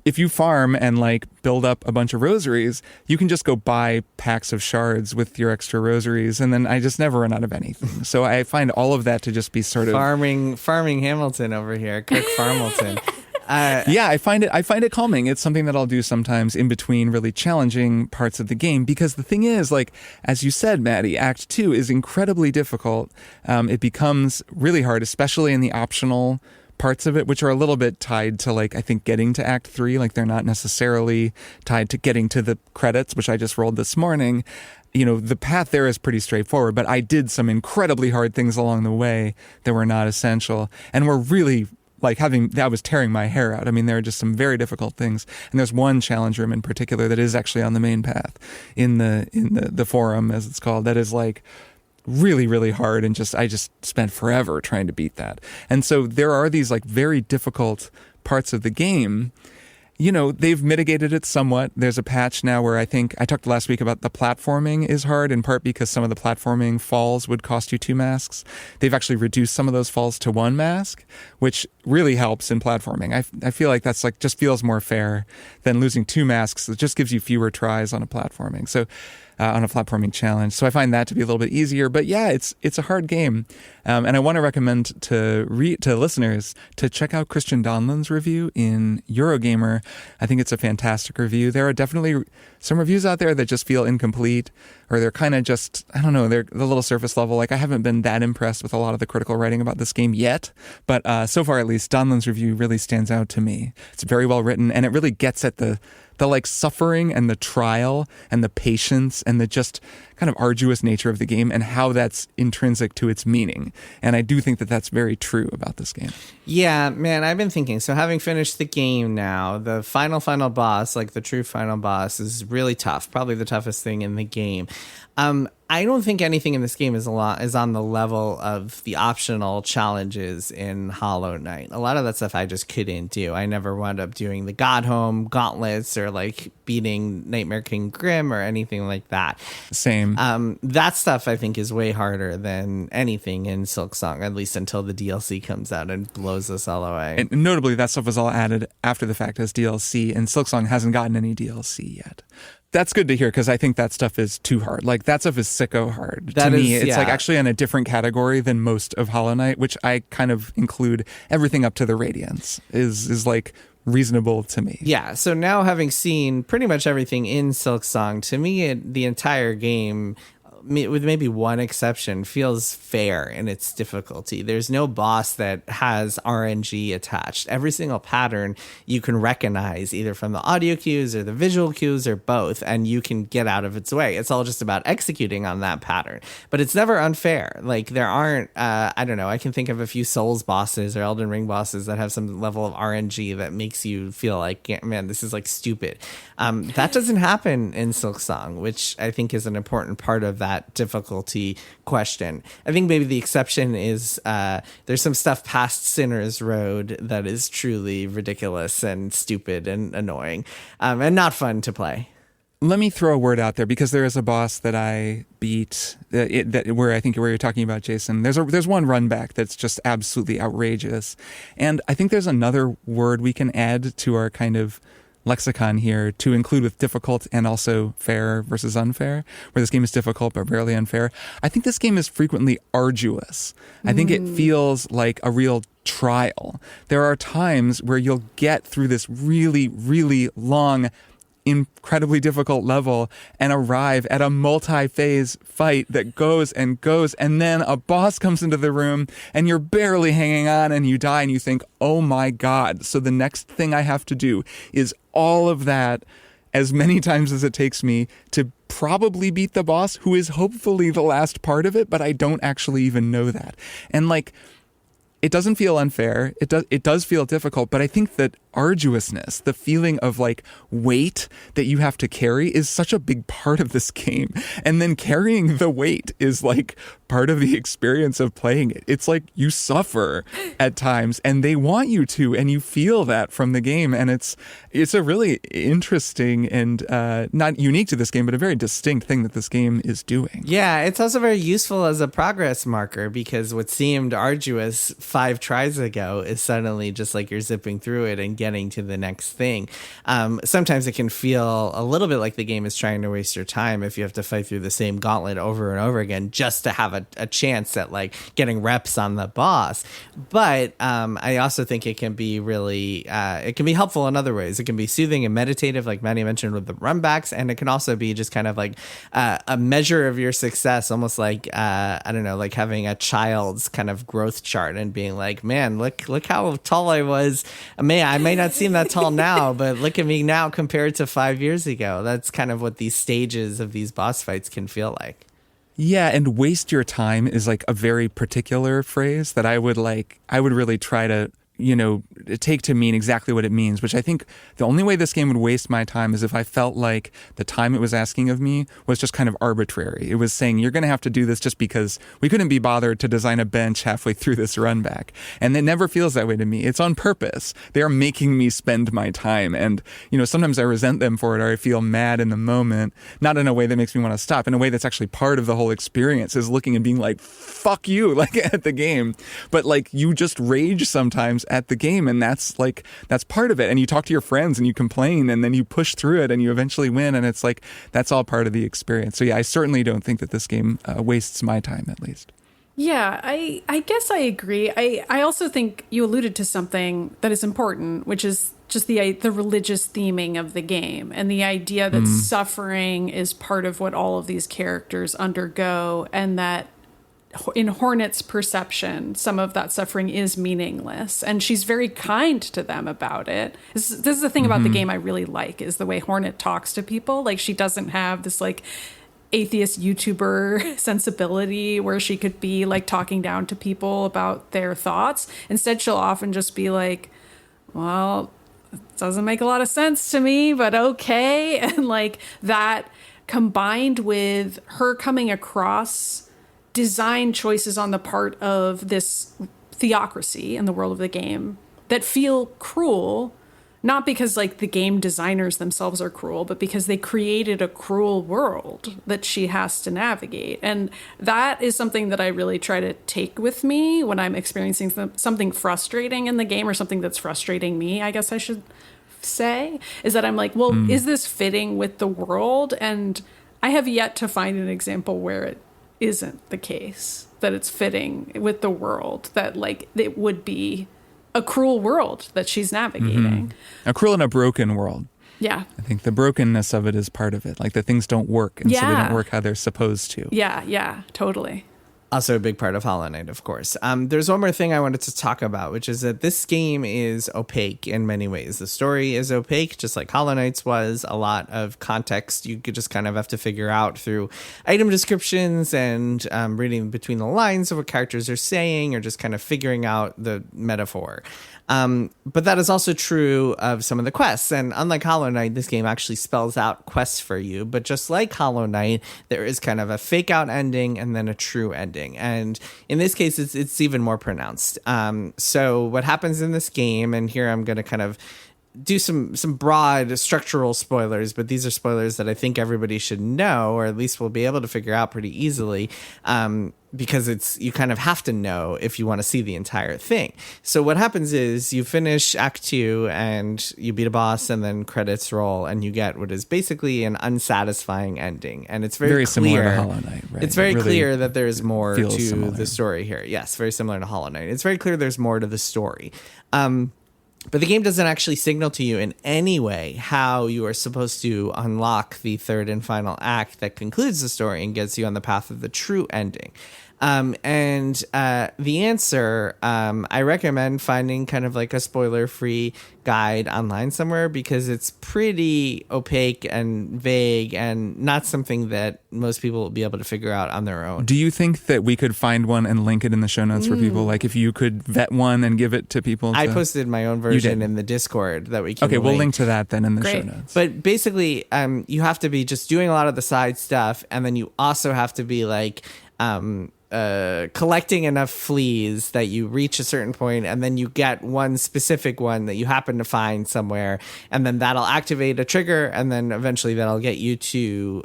if you farm and like build up a bunch of rosaries, you can just go buy packs of shards with your extra rosaries, and then I just never run out of anything. So I find all of that to just be sort of farming Hamilton over here, Kirk Farmilton. Yeah, I find it calming. It's something that I'll do sometimes in between really challenging parts of the game, because the thing is, like, as you said, Maddy, Act 2 is incredibly difficult. It becomes really hard, especially in the optional parts of it, which are a little bit tied to, like, I think getting to Act 3. Like, they're not necessarily tied to getting to the credits, which I just rolled this morning. You know, the path there is pretty straightforward, but I did some incredibly hard things along the way that were not essential and were really like I was tearing my hair out. I mean, there are just some very difficult things. And there's one challenge room in particular that is actually on the main path in the forum, as it's called, that is like really, really hard. And I just spent forever trying to beat that. And so there are these like very difficult parts of the game. You know, they've mitigated it somewhat. There's a patch now where I think I talked last week about the platforming is hard, in part because some of the platforming falls would cost you 2 masks. They've actually reduced some of those falls to 1 mask, which really helps in platforming. I feel like that's like just feels more fair than losing 2 masks. It just gives you fewer tries on a platforming. So on a platforming challenge. So I find that to be a little bit easier. But yeah, it's a hard game. And I want to recommend to listeners to check out Christian Donlan's review in Eurogamer. I think it's a fantastic review. There are definitely some reviews out there that just feel incomplete, or they're kind of just, I don't know, they're a little surface level. Like, I haven't been that impressed with a lot of the critical writing about this game yet. But so far, at least, Donlan's review really stands out to me. It's very well written, and it really gets at the like suffering and the trial and the patience and the just kind of arduous nature of the game and how that's intrinsic to its meaning. And I do think that that's very true about this game. Yeah, man, I've been thinking. So having finished the game now, the final boss, like the true final boss, is really tough. Probably the toughest thing in the game. I don't think anything in this game is on the level of the optional challenges in Hollow Knight. A lot of that stuff I just couldn't do. I never wound up doing the Godhome gauntlets or like beating Nightmare King Grim or anything like that. Same. That stuff I think is way harder than anything in Silksong, at least until the DLC comes out and blows us all away. And notably, that stuff was all added after the fact as DLC, and Silksong hasn't gotten any DLC yet. That's good to hear, because I think that stuff is too hard. Like, that stuff is sicko hard. To me, it's like actually in a different category than most of Hollow Knight, which I kind of include everything up to the Radiance is like reasonable to me. Yeah, so now having seen pretty much everything in Silksong, to me, the entire game, with maybe one exception, feels fair in its difficulty. There's no boss that has RNG attached. Every single pattern you can recognize, either from the audio cues or the visual cues or both, and you can get out of its way. It's all just about executing on that pattern. But it's never unfair. Like, there aren't, I don't know, I can think of a few Souls bosses or Elden Ring bosses that have some level of RNG that makes you feel like, man, this is like stupid. That doesn't happen in Silksong, which I think is an important part of that difficulty question. I think maybe the exception is there's some stuff past Sinner's Road that is truly ridiculous and stupid and annoying and not fun to play. Let me throw a word out there, because there is a boss that I beat where you're talking about, Jason. There's one run back that's just absolutely outrageous. And I think there's another word we can add to our kind of lexicon here to include with difficult and also fair versus unfair, where this game is difficult but rarely unfair. I think this game is frequently arduous. I think it feels like a real trial. There are times where you'll get through this really, really long, incredibly difficult level and arrive at a multi-phase fight that goes and goes, and then a boss comes into the room and you're barely hanging on and you die and you think, oh my God, so the next thing I have to do is all of that as many times as it takes me to probably beat the boss, who is hopefully the last part of it, but I don't actually even know that. And like, it doesn't feel unfair. It does feel difficult, but I think that arduousness, the feeling of like weight that you have to carry, is such a big part of this game. And then carrying the weight is like part of the experience of playing it. It's like you suffer at times and they want you to, and you feel that from the game. And it's a really interesting and not unique to this game, but a very distinct thing that this game is doing. Yeah, it's also very useful as a progress marker, because what seemed arduous 5 tries ago is suddenly just like you're zipping through it and getting to the next thing. Sometimes it can feel a little bit like the game is trying to waste your time if you have to fight through the same gauntlet over and over again just to have a chance at like getting reps on the boss. But I also think it can be really, it can be helpful in other ways. It can be soothing and meditative, like Maddy mentioned with the runbacks, and it can also be just kind of like a measure of your success, almost like, I don't know, like having a child's kind of growth chart and being like, man, look how tall I was. I may not seem that tall now, but look at me now compared to 5 years ago. That's kind of what these stages of these boss fights can feel like. Yeah, and waste your time is like a very particular phrase that I would really try to, take to mean exactly what it means, which I think the only way this game would waste my time is if I felt like the time it was asking of me was just kind of arbitrary. It was saying, you're going to have to do this just because we couldn't be bothered to design a bench halfway through this run back. And it never feels that way to me. It's on purpose. They are making me spend my time. And, sometimes I resent them for it, or I feel mad in the moment, not in a way that makes me want to stop, in a way that's actually part of the whole experience, is looking and being like, fuck you, like at the game. But like, you just rage sometimes at the game, and that's part of it. And you talk to your friends and you complain, and then you push through it and you eventually win, and it's like that's all part of the experience. So yeah, I certainly don't think that this game wastes my time, at least. Yeah, I guess I agree. I also think you alluded to something that is important, which is just the religious theming of the game, and the idea that suffering is part of what all of these characters undergo, and that in Hornet's perception, some of that suffering is meaningless, and she's very kind to them about it. This is the thing about the game I really like, is the way Hornet talks to people. Like, she doesn't have this like atheist YouTuber sensibility where she could be like talking down to people about their thoughts. Instead, she'll often just be like, well, it doesn't make a lot of sense to me, but okay. And like that, combined with her coming across design choices on the part of this theocracy in the world of the game that feel cruel, not because like the game designers themselves are cruel, but because they created a cruel world that she has to navigate. And that is something that I really try to take with me when I'm experiencing something frustrating in the game, or something that's frustrating me, I guess I should say, is that I'm like, well, is this fitting with the world? And I have yet to find an example where it isn't the case, that it's fitting with the world, that like it would be a cruel world that she's navigating. A cruel and a broken world. Yeah. I think the brokenness of it is part of it. Like, the things don't work, and so they don't work how they're supposed to. Yeah, totally. Also a big part of Hollow Knight, of course. There's one more thing I wanted to talk about, which is that this game is opaque in many ways. The story is opaque, just like Hollow Knight's was. A lot of context you could just kind of have to figure out through item descriptions and reading between the lines of what characters are saying, or just kind of figuring out the metaphor. But that is also true of some of the quests. And unlike Hollow Knight, this game actually spells out quests for you. But just like Hollow Knight, there is kind of a fake out ending and then a true ending. And in this case, it's even more pronounced. So what happens in this game, and here I'm going to kind of do some broad structural spoilers, but these are spoilers that I think everybody should know, or at least will be able to figure out pretty easily, because you kind of have to know if you want to see the entire thing. So what happens is you finish Act 2 and you beat a boss, and then credits roll, and you get what is basically an unsatisfying ending. And it's very clear. Similar to Hollow Knight, right? It's very clear that there's more to similar. The story here. Yes, very similar to Hollow Knight. It's very clear there's more to the story. But the game doesn't actually signal to you in any way how you are supposed to unlock the third and final act that concludes the story and gets you on the path of the true ending. And the answer, I recommend finding kind of like a spoiler-free guide online somewhere, because it's pretty opaque and vague and not something that most people will be able to figure out on their own. Do you think that we could find one and link it in the show notes for people? Like if you could vet one and give it to people? I posted my own version in the Discord that we can Okay, we'll link to that then in the show Great. notes. But basically, you have to be just doing a lot of the side stuff, and then you also have to be like collecting enough fleas that you reach a certain point, and then you get one specific one that you happen to find somewhere, and then that'll activate a trigger, and then eventually that'll get you to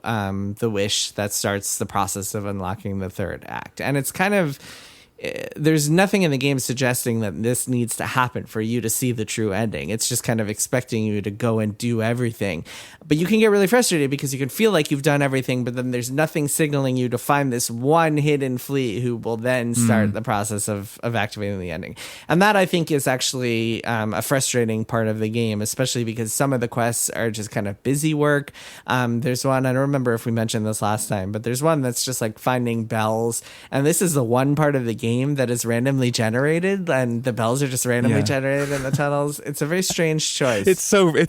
the wish that starts the process of unlocking the third act. And it's kind of... there's nothing in the game suggesting that this needs to happen for you to see the true ending. It's just kind of expecting you to go and do everything. But you can get really frustrated because you can feel like you've done everything, but then there's nothing signaling you to find this one hidden flea who will then start the process of activating the ending. And that, I think, is actually a frustrating part of the game, especially because some of the quests are just kind of busy work. There's one, I don't remember if we mentioned this last time, but there's one that's just like finding bells. And this is the one part of the game that is randomly generated, and the bells are just randomly generated in the tunnels. It's a very strange choice. It's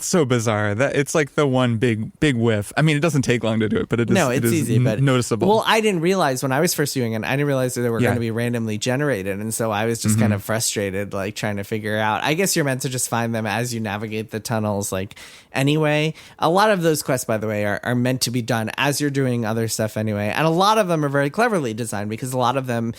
so bizarre that it's like the one big whiff. I mean, it doesn't take long to do it, but it is easy, but noticeable. Well, I didn't realize when I was first doing it, I didn't realize that they were going to be randomly generated, and so I was just kind of frustrated, like trying to figure out. I guess you're meant to just find them as you navigate the tunnels, like anyway. A lot of those quests, by the way, are meant to be done as you're doing other stuff anyway, and a lot of them are very cleverly designed because a lot of them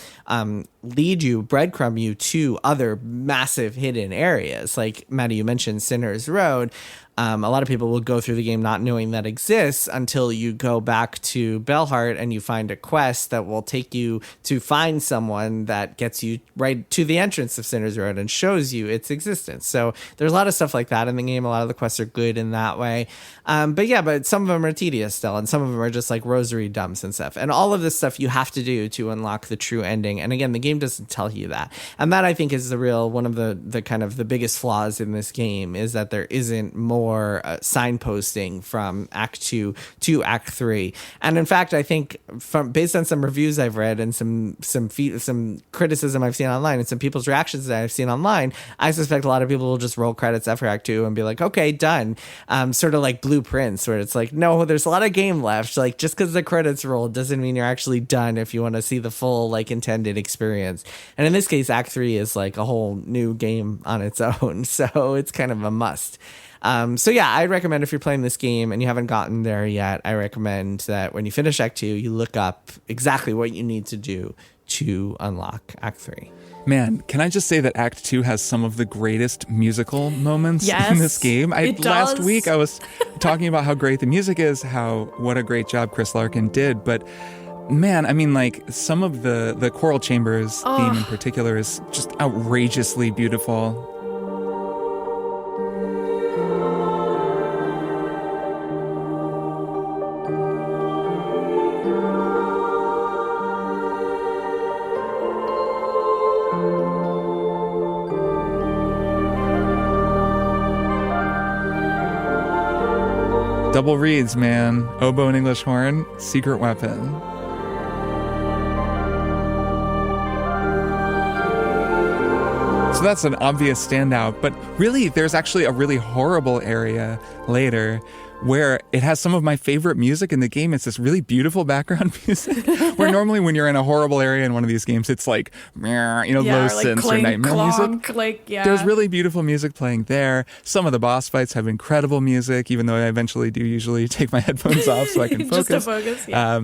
breadcrumb you to other massive hidden areas. Like Maddy, you mentioned Sinner's Road. A lot of people will go through the game not knowing that exists until you go back to Bellheart and you find a quest that will take you to find someone that gets you right to the entrance of Sinner's Road and shows you its existence. So there's a lot of stuff like that in the game. A lot of the quests are good in that way. But some of them are tedious still, and some of them are just like rosary dumps and stuff. And all of this stuff you have to do to unlock the true ending. And again, the game doesn't tell you that. And that, I think, is one of the kind of the biggest flaws in this game, is that there isn't more signposting from Act 2 to Act 3. And in fact, I think based on some reviews I've read and some criticism I've seen online and some people's reactions that I've seen online, I suspect a lot of people will just roll credits after Act 2 and be like, okay, done. Sort of like Blueprints, where it's like, no, there's a lot of game left. Like, just because the credits roll doesn't mean you're actually done if you want to see the full like intended experience. And in this case, Act 3 is like a whole new game on its own. So it's kind of a must. I'd recommend, if you're playing this game and you haven't gotten there yet, I recommend that when you finish Act 2, you look up exactly what you need to do to unlock Act 3. Man, can I just say that Act 2 has some of the greatest musical moments in this game? Last week I was talking about how great the music is, what a great job Chris Larkin did, but man, I mean, like, some of the choral chambers theme in particular is just outrageously beautiful. Double reeds, man. Oboe and English horn, secret weapon. So that's an obvious standout, but really there's actually a really horrible area later where it has some of my favorite music in the game. It's this really beautiful background music where normally when you're in a horrible area in one of these games, it's like, low synths or nightmare music. There's really beautiful music playing there. Some of the boss fights have incredible music, even though I eventually do usually take my headphones off so I can focus. Just to focus, yeah.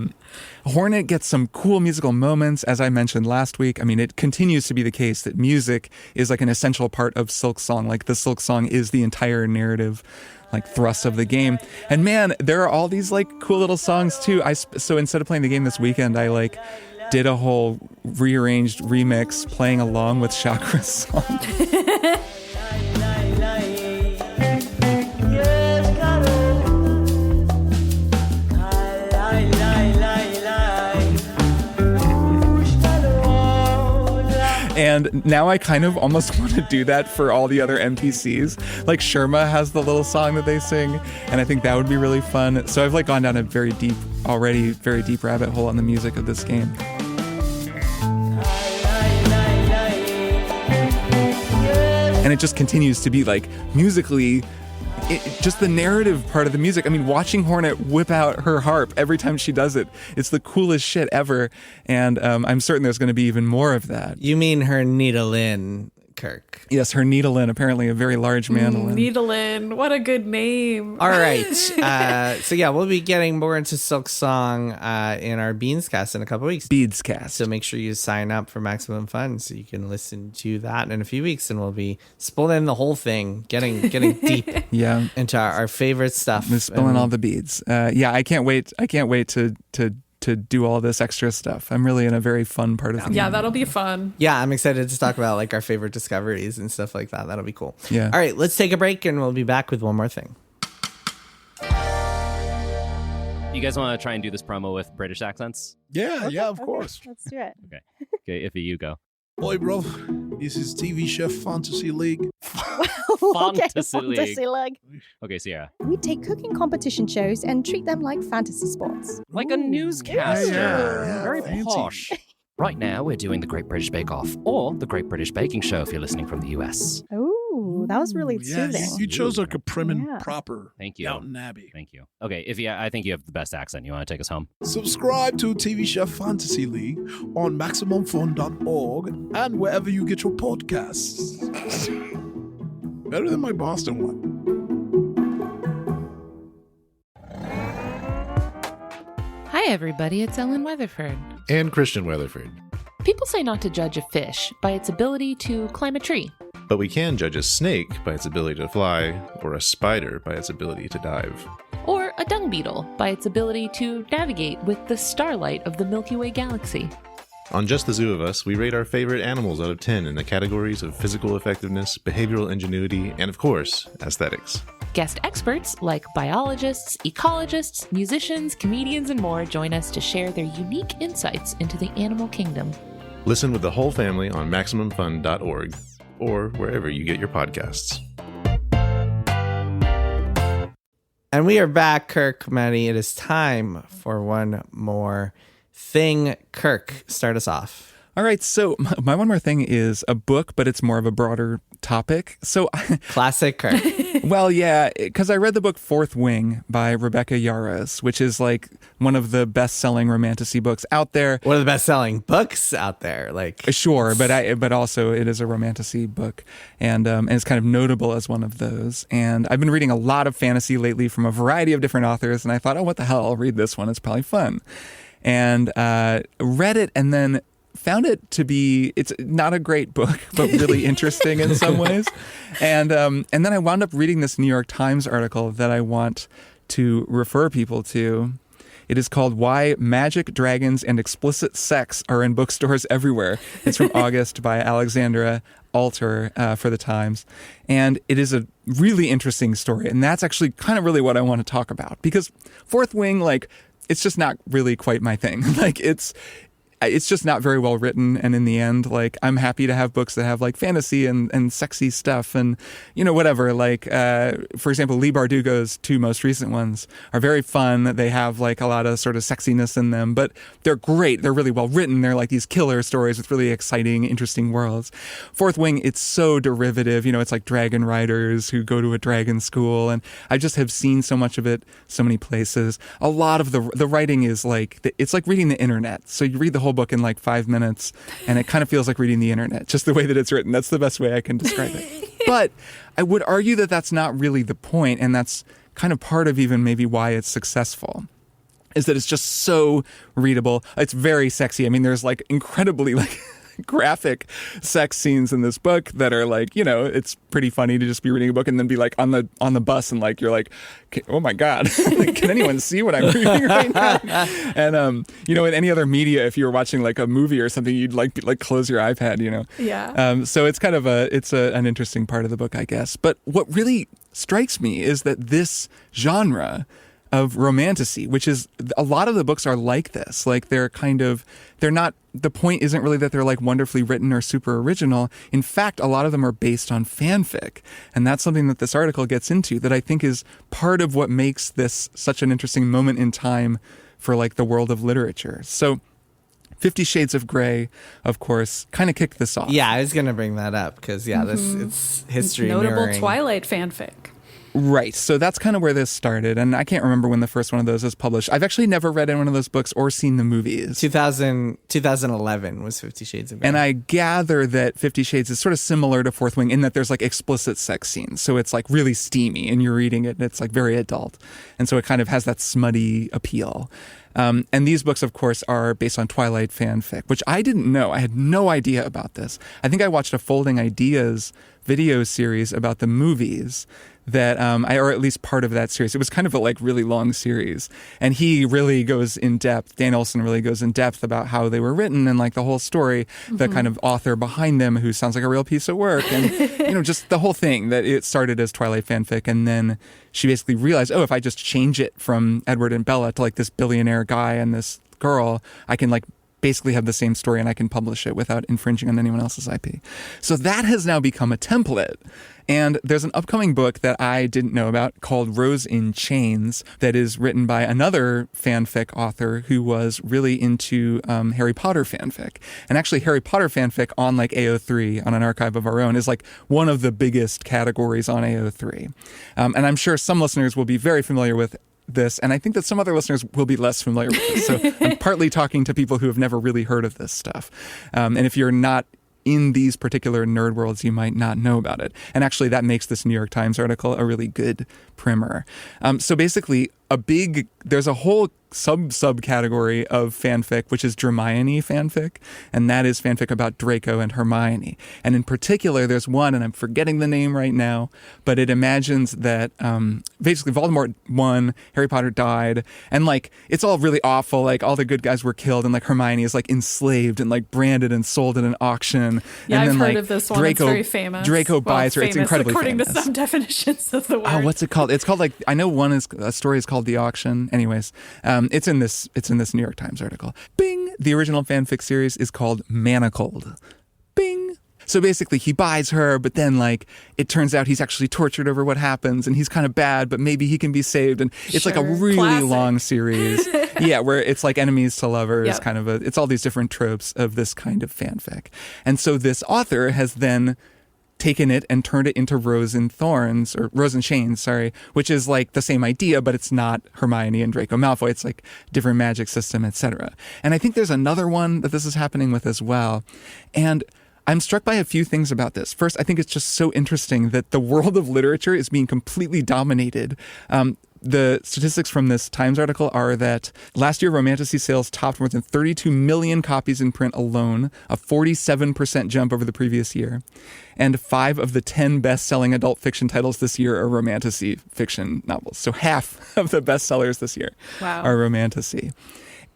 Hornet gets some cool musical moments, as I mentioned last week. I mean, it continues to be the case that music is like an essential part of Silksong. Like the Silksong is the entire narrative, like thrust of the game. And man, there are all these like cool little songs too. So instead of playing the game this weekend, I like did a whole rearranged remix playing along with Chakra's song. And now I kind of almost want to do that for all the other NPCs. Like Sherma has the little song that they sing, and I think that would be really fun. So I've like gone down a very deep rabbit hole on the music of this game. And it just continues to be like musically, just the narrative part of the music. I mean, watching Hornet whip out her harp every time she does it, it's the coolest shit ever. And I'm certain there's going to be even more of that. You mean her needle-in, Kirk? Yes, her needle-in, apparently a very large mandolin. Needle-in, what a good name. All right. So yeah, we'll be getting more into Silksong in our Beanscast in a couple weeks. Beadscast. So make sure you sign up for Maximum Fun so you can listen to that in a few weeks, and we'll be spilling the whole thing, getting deep into our favorite stuff. We're spilling all the beads. I can't wait. I can't wait to do all this extra stuff. I'm really in a very fun part of the game. Yeah, that'll be fun. Yeah, I'm excited to talk about like our favorite discoveries and stuff like that. That'll be cool. Yeah. All right, let's take a break and we'll be back with one more thing. You guys want to try and do this promo with British accents? Yeah, of course. Let's do it. Okay, Iffy, you go. Oi, bro. This is TV Chef Fantasy League. Fantasy League. Okay, Sierra. We take cooking competition shows and treat them like fantasy sports. Like a newscaster. Yeah, Very fancy. posh. Right now, we're doing the Great British Bake Off, or the Great British Baking Show if you're listening from the US. Ooh, that was really soothing. You chose like a prim and proper Thank you. Downton Abbey. Thank you. Okay, Iffy, I think you have the best accent. You want to take us home? Subscribe to TV Chef Fantasy League on MaximumFun.org and wherever you get your podcasts. Better than my Boston one. Hi everybody, it's Ellen Weatherford. And Christian Weatherford. People say not to judge a fish by its ability to climb a tree. But we can judge a snake by its ability to fly, or a spider by its ability to dive. Or a dung beetle by its ability to navigate with the starlight of the Milky Way galaxy. On Just the Zoo of Us, we rate our favorite animals out of 10 in the categories of physical effectiveness, behavioral ingenuity, and of course, aesthetics. Guest experts like biologists, ecologists, musicians, comedians, and more join us to share their unique insights into the animal kingdom. Listen with the whole family on MaximumFun.org or wherever you get your podcasts. And we are back, Kirk, Maddy. It is time for one more thing. Kirk, start us off. All right, so my one more thing is a book, but it's more of a broader topic. So, Classic Kirk. well, yeah, because I read the book Fourth Wing by Rebecca Yarros, which is like one of the best-selling romantasy books out there. One of the best-selling books out there, like sure, but also it is a romantasy book, and it's kind of notable as one of those. And I've been reading a lot of fantasy lately from a variety of different authors, and I thought, oh, what the hell? I'll read this one. It's probably fun, and read it, and then found it to be, it's not a great book, but really interesting in some ways. And then I wound up reading this New York Times article that I want to refer people to. It is called Why Magic, Dragons, and Explicit Sex Are in Bookstores Everywhere. It's from August by Alexandra Alter for the Times. And it is a really interesting story. And that's actually kind of really what I want to talk about. Because Fourth Wing, like, it's just not really quite my thing. Like, it's just not very well written. And in the end, like, I'm happy to have books that have like fantasy and sexy stuff and, you know, whatever. Like, for example, Leigh Bardugo's 2 most recent ones are very fun. They have like a lot of sort of sexiness in them, but they're great. They're really well written. They're like these killer stories with really exciting, interesting worlds. Fourth Wing, it's so derivative. You know, it's like dragon riders who go to a dragon school. And I just have seen so much of it so many places. A lot of the writing is like, it's like reading the internet. So you read the whole book in like 5 minutes and it kind of feels like reading the internet, just the way that it's written. That's the best way I can describe it. But I would argue that that's not really the point, and that's kind of part of even maybe why it's successful, is that it's just so readable. It's very sexy. I mean, there's like incredibly like graphic sex scenes in this book that are like, you know, it's pretty funny to just be reading a book and then be like on the bus and like you're like, oh my God, like, can anyone see what I'm reading right now? And you know, in any other media, if you were watching like a movie or something, you'd like close your iPad, you know. Yeah. So it's kind of an interesting part of the book, I guess. But what really strikes me is that this genre of romantasy, which is, a lot of the books are like this. Like they're not, the point isn't really that they're like wonderfully written or super original. In fact, a lot of them are based on fanfic. And that's something that this article gets into that I think is part of what makes this such an interesting moment in time for like the world of literature. So 50 Shades of Grey, of course, kind of kicked this off. Yeah, I was going to bring that up because, it's history Notable mirroring. Twilight fanfic. Right. So that's kind of where this started. And I can't remember when the first one of those was published. I've actually never read any one of those books or seen the movies. 2011 was 50 Shades of Grey. And I gather that 50 Shades is sort of similar to Fourth Wing in that there's like explicit sex scenes. So it's like really steamy and you're reading it and it's like very adult. And so it kind of has that smutty appeal. And these books, of course, are based on Twilight fanfic, which I didn't know. I had no idea about this. I think I watched a Folding Ideas video series about the movies that, or at least part of that series. It was kind of a like really long series. And he really goes in depth, Dan Olson really goes in depth about how they were written and like the whole story, the kind of author behind them who sounds like a real piece of work. And, you know, just the whole thing that it started as Twilight fanfic. And then she basically realized, oh, if I just change it from Edward and Bella to like this billionaire guy and this girl, I can like basically have the same story and I can publish it without infringing on anyone else's IP. So that has now become a template. And there's an upcoming book that I didn't know about called Rose in Chains that is written by another fanfic author who was really into Harry Potter fanfic. And actually Harry Potter fanfic on like AO3, on an archive of our own, is like one of the biggest categories on AO3. And I'm sure some listeners will be very familiar with this, and I think that some other listeners will be less familiar with this. So I'm partly talking to people who have never really heard of this stuff. And if you're not in these particular nerd worlds, you might not know about it. And actually that makes this New York Times article a really good primer. So basically there's a whole subcategory of fanfic, which is Hermione fanfic. And that is fanfic about Draco and Hermione. And in particular, there's one, and I'm forgetting the name right now, but it imagines that basically Voldemort won, Harry Potter died, and like, it's all really awful. Like all the good guys were killed and like Hermione is like enslaved and like branded and sold at an auction. Yeah, and I've then, heard like, of this one. Draco, It's very famous. Draco buys her. It's incredibly according famous. to some definitions of the word. Oh, what's it called? It's called like, I know a story is called The Auction. Anyways, it's in this New York Times article. Bing! The original fanfic series is called Manacled. Bing! So basically he buys her, but then like it turns out he's actually tortured over what happens and he's kind of bad, but maybe he can be saved. And it's like a really Classic. long series. Yeah, where it's like enemies to lovers, Yep. kind of it's all these different tropes of this kind of fanfic. And so this author has then taken it and turned it into Rose in Chains, which is like the same idea, but it's not Hermione and Draco Malfoy. It's like different magic system, etc. And I think there's another one that this is happening with as well. And I'm struck by a few things about this. First, I think it's just so interesting that the world of literature is being completely dominated. The statistics from this Times article are that last year Romantasy sales topped more than 32 million copies in print alone, a 47% jump over the previous year. And 5 of the 10 best-selling adult fiction titles this year are Romantasy fiction novels. So half of the bestsellers this year are Romantasy.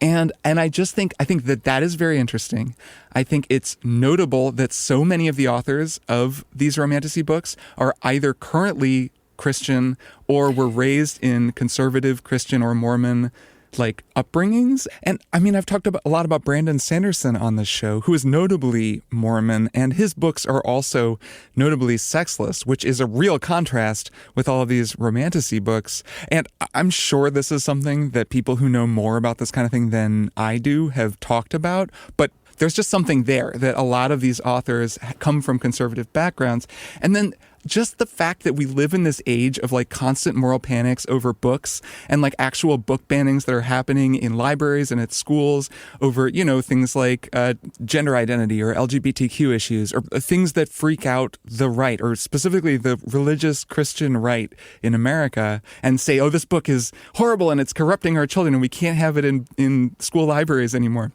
And I think that is very interesting. I think it's notable that so many of the authors of these Romantasy books are either currently Christian or were raised in conservative Christian or Mormon like upbringings. And I mean, I've talked a lot about Brandon Sanderson on this show, who is notably Mormon, and his books are also notably sexless, which is a real contrast with all of these Romantasy books. And I'm sure this is something that people who know more about this kind of thing than I do have talked about, but there's just something there that a lot of these authors come from conservative backgrounds. And then just the fact that we live in this age of like constant moral panics over books and like actual book bannings that are happening in libraries and at schools over, you know, things like gender identity or LGBTQ issues or things that freak out the right, or specifically the religious Christian right in America, and say, oh, this book is horrible and it's corrupting our children and we can't have it in school libraries anymore.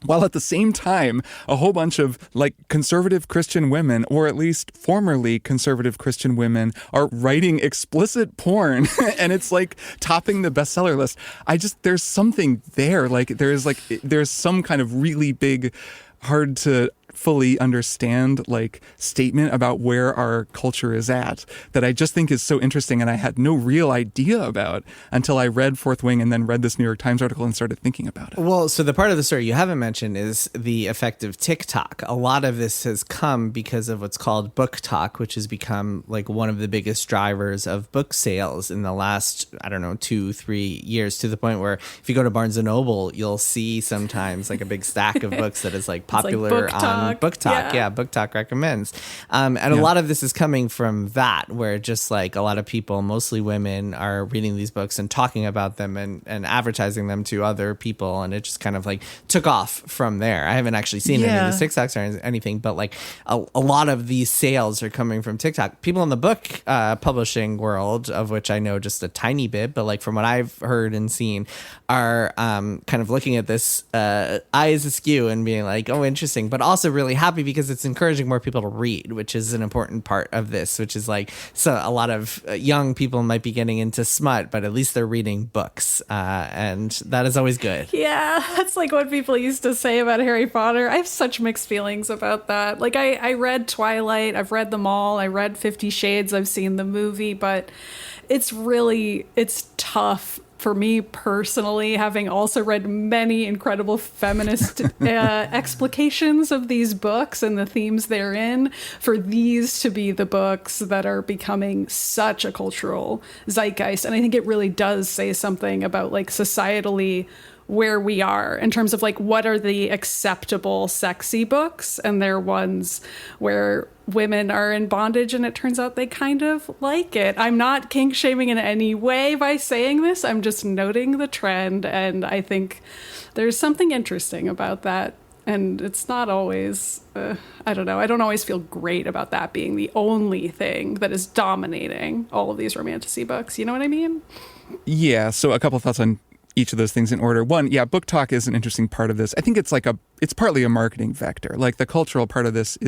While at the same time, a whole bunch of like conservative Christian women, or at least formerly conservative Christian women, are writing explicit porn and it's like topping the bestseller list. There's something there. Like there's some kind of really big, hard to fully understand like statement about where our culture is at that I just think is so interesting, and I had no real idea about until I read Fourth Wing and then read this New York Times article and started thinking about it. Well, so the part of the story you haven't mentioned is the effect of TikTok. A lot of this has come because of what's called book talk, which has become like one of the biggest drivers of book sales in the last, 2-3 years, to the point where if you go to Barnes & Noble, you'll see sometimes like a big stack of books that is like popular on Book Talk. Yeah, Book Talk recommends. And a lot of this is coming from that, where just like a lot of people, mostly women, are reading these books and talking about them and advertising them to other people. And it just kind of like took off from there. I haven't actually seen any of the TikToks or anything, but like a lot of these sales are coming from TikTok. People in the book publishing world, of which I know just a tiny bit, but like from what I've heard and seen, are kind of looking at this eyes askew and being like, oh, interesting, but also really happy because it's encouraging more people to read, which is an important part of this, which is like, so a lot of young people might be getting into smut, but at least they're reading books, and that is always good. Yeah, that's like what people used to say about Harry Potter. I have such mixed feelings about that. Like I read Twilight, I've read them all, I read 50 Shades, I've seen the movie, but it's tough for me personally, having also read many incredible feminist explications of these books and the themes therein, for these to be the books that are becoming such a cultural zeitgeist. And I think it really does say something about like societally where we are in terms of like what are the acceptable sexy books, and they're ones where women are in bondage and it turns out they kind of like it. I'm not kink shaming in any way by saying this. I'm just noting the trend, and I think there's something interesting about that. And it's not always, I don't always feel great about that being the only thing that is dominating all of these Romantasy books. You know what I mean? Yeah, so a couple of thoughts on each of those things in order. One, yeah, book talk is an interesting part of this. I think it's partly a marketing vector. Like the cultural part of this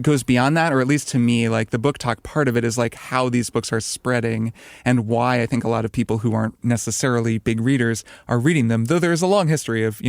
goes beyond that, or at least to me, like the book talk part of it is like how these books are spreading and why I think a lot of people who aren't necessarily big readers are reading them. Though there is a long history of,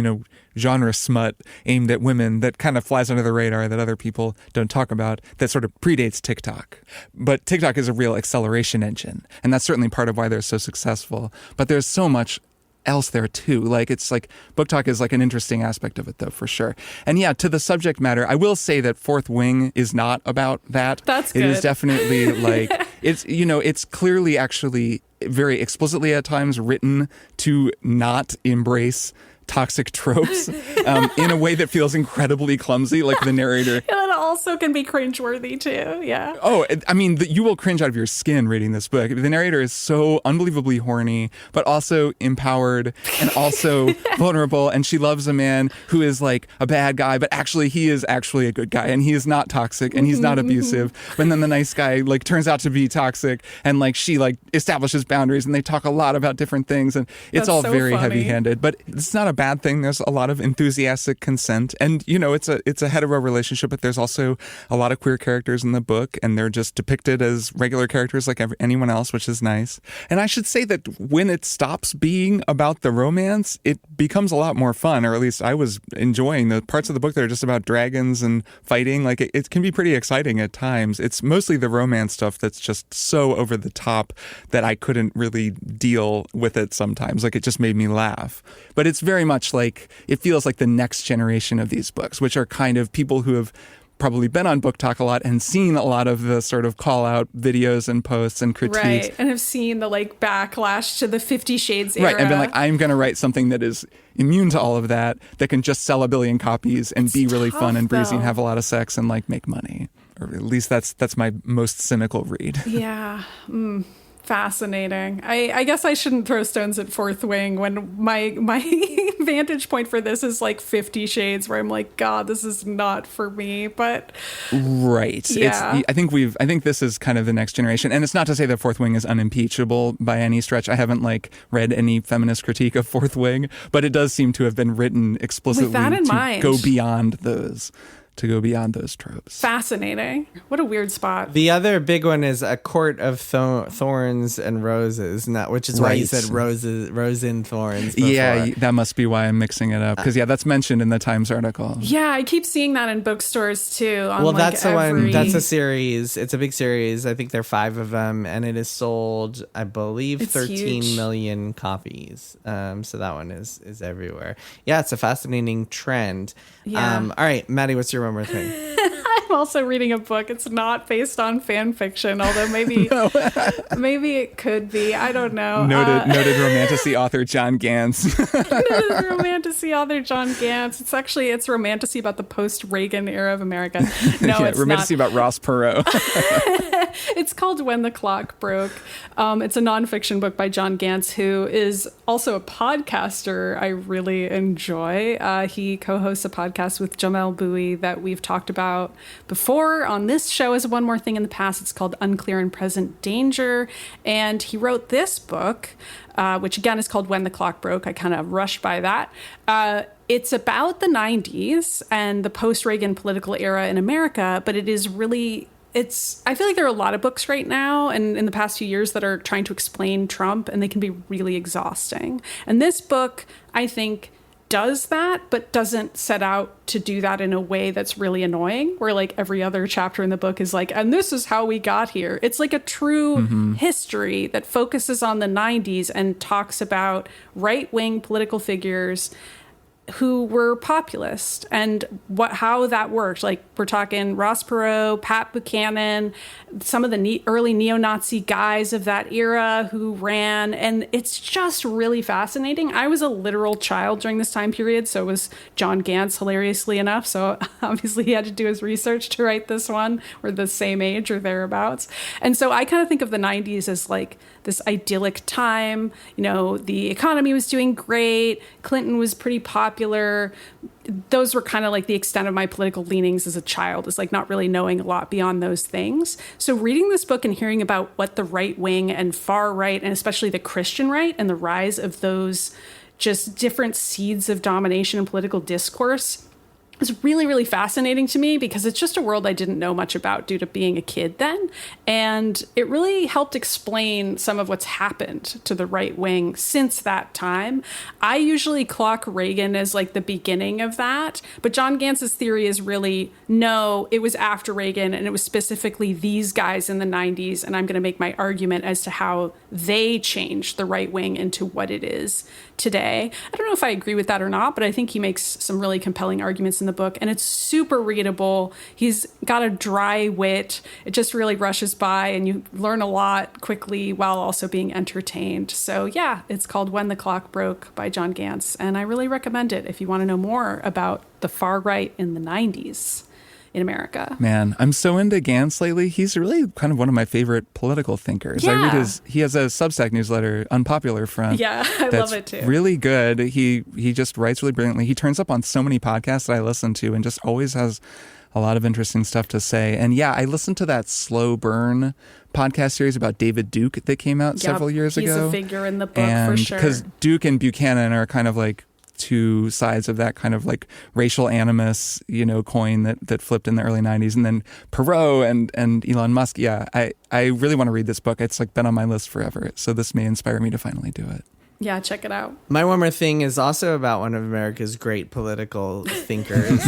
genre smut aimed at women that kind of flies under the radar that other people don't talk about, that sort of predates TikTok. But TikTok is a real acceleration engine, and that's certainly part of why they're so successful. But there's so much else there too. Like it's like book talk is like an interesting aspect of it though, for sure. And yeah, to the subject matter, I will say that Fourth Wing is not about that. That's good. It is definitely like it's clearly actually very explicitly at times written to not embrace toxic tropes in a way that feels incredibly clumsy, like the narrator. Yeah, that also can be cringeworthy too, yeah. Oh, I mean, you will cringe out of your skin reading this book. The narrator is so unbelievably horny, but also empowered and also vulnerable, and she loves a man who is like a bad guy, but actually he is actually a good guy, and he is not toxic, and he's not abusive. But then the nice guy like turns out to be toxic, and like she like establishes boundaries, and they talk a lot about different things, and it's all so very heavy-handed. But it's not a bad thing. There's a lot of enthusiastic consent, and it's a hetero relationship, but there's also also a lot of queer characters in the book, and they're just depicted as regular characters like anyone else, which is nice. And I should say that when it stops being about the romance, it becomes a lot more fun, or at least I was enjoying the parts of the book that are just about dragons and fighting. Like it can be pretty exciting at times. It's mostly the romance stuff that's just so over the top that I couldn't really deal with it sometimes. Like it just made me laugh. But it's very much like, it feels like the next generation of these books, which are kind of people who have probably been on Book Talk a lot and seen a lot of the sort of call out videos and posts and critiques. Right, and have seen the like backlash to the 50 Shades era. Right, and been like, I'm going to write something that is immune to all of that can just sell 1 billion copies and be really fun and breezy and have a lot of sex and like make money. Or at least that's my most cynical read. Yeah. Fascinating. I guess I shouldn't throw stones at Fourth Wing when my vantage point for this is like 50 Shades, where I'm like, God, this is not for me. But right, yeah. I think this is kind of the next generation, and it's not to say that Fourth Wing is unimpeachable by any stretch. I haven't like read any feminist critique of Fourth Wing, but it does seem to have been written explicitly with that in mind, go beyond those. To go beyond those tropes. Fascinating. What a weird spot. The other big one is A Court of Thorns and Roses, which is why you said rose and thorns before. Yeah, that must be why I'm mixing it up. Because, that's mentioned in the Times article. Yeah, I keep seeing that in bookstores, too. Well, that's the one. That's a series. It's a big series. I think there are 5 of them, and it is sold, I believe, 13 million copies. So that one is everywhere. Yeah, it's a fascinating trend. Yeah. All right, Maddy, what's your one more thing? I'm also reading a book. It's not based on fan fiction, although maybe maybe it could be. I don't know. Noted Romantasy author John Ganz. Noted Romantasy author John Ganz. It's Romantasy about the post-Reagan era of America. No, it's Romantasy not. about Ross Perot. It's called When the Clock Broke. It's a nonfiction book by John Ganz, who is also a podcaster I really enjoy. He co-hosts a podcast with Jamel Bowie that we've talked about before on this show as One More Thing in the Past. It's called Unclear and Present Danger. And he wrote this book, which again is called When the Clock Broke. I kind of rushed by that. It's about the 90s and the post-Reagan political era in America, but it is really... I feel like there are a lot of books right now and in the past few years that are trying to explain Trump, and they can be really exhausting. And this book, I think, does that, but doesn't set out to do that in a way that's really annoying, where like every other chapter in the book is like, and this is how we got here. It's like a true history that focuses on the 90s and talks about right-wing political figures who were populist and how that worked. Like we're talking Ross Perot, Pat Buchanan, some of the early neo-Nazi guys of that era who ran. And it's just really fascinating. I was a literal child during this time period. So was John Ganz, hilariously enough. So obviously he had to do his research to write this one. We're the same age or thereabouts. And so I kind of think of the 90s as like this idyllic time. You know, the economy was doing great. Clinton was pretty popular. Those were kind of like the extent of my political leanings as a child, is like not really knowing a lot beyond those things. So reading this book and hearing about what the right wing and far right, and especially the Christian right, and the rise of those just different seeds of domination and political discourse is really, really fascinating to me, because it's just a world I didn't know much about due to being a kid then. And it really helped explain some of what's happened to the right wing since that time. I usually clock Reagan as like the beginning of that, but John Gantz's theory is really, no, it was after Reagan, and it was specifically these guys in the 90s. And I'm going to make my argument as to how they changed the right wing into what it is today. I don't know if I agree with that or not, but I think he makes some really compelling arguments in the book, and it's super readable. He's got a dry wit. It just really rushes by, and you learn a lot quickly while also being entertained. So yeah, it's called When the Clock Broke by John Ganz, and I really recommend it if you want to know more about the far right in the 90s. In America. Man, I'm so into Ganz lately. He's really kind of one of my favorite political thinkers. Yeah. I read he has a Substack newsletter, Unpopular Front. Yeah, I love it too. Really good. He just writes really brilliantly. He turns up on so many podcasts that I listen to and just always has a lot of interesting stuff to say. And yeah, I listened to that Slow Burn podcast series about David Duke that came out several years ago. He's a figure in the book for sure. Because Duke and Buchanan are kind of like two sides of that kind of like racial animus, coin that flipped in the early 90s. And then Perot and Elon Musk. Yeah, I really want to read this book. It's like been on my list forever. So this may inspire me to finally do it. Yeah, check it out. My one more thing is also about one of America's great political thinkers,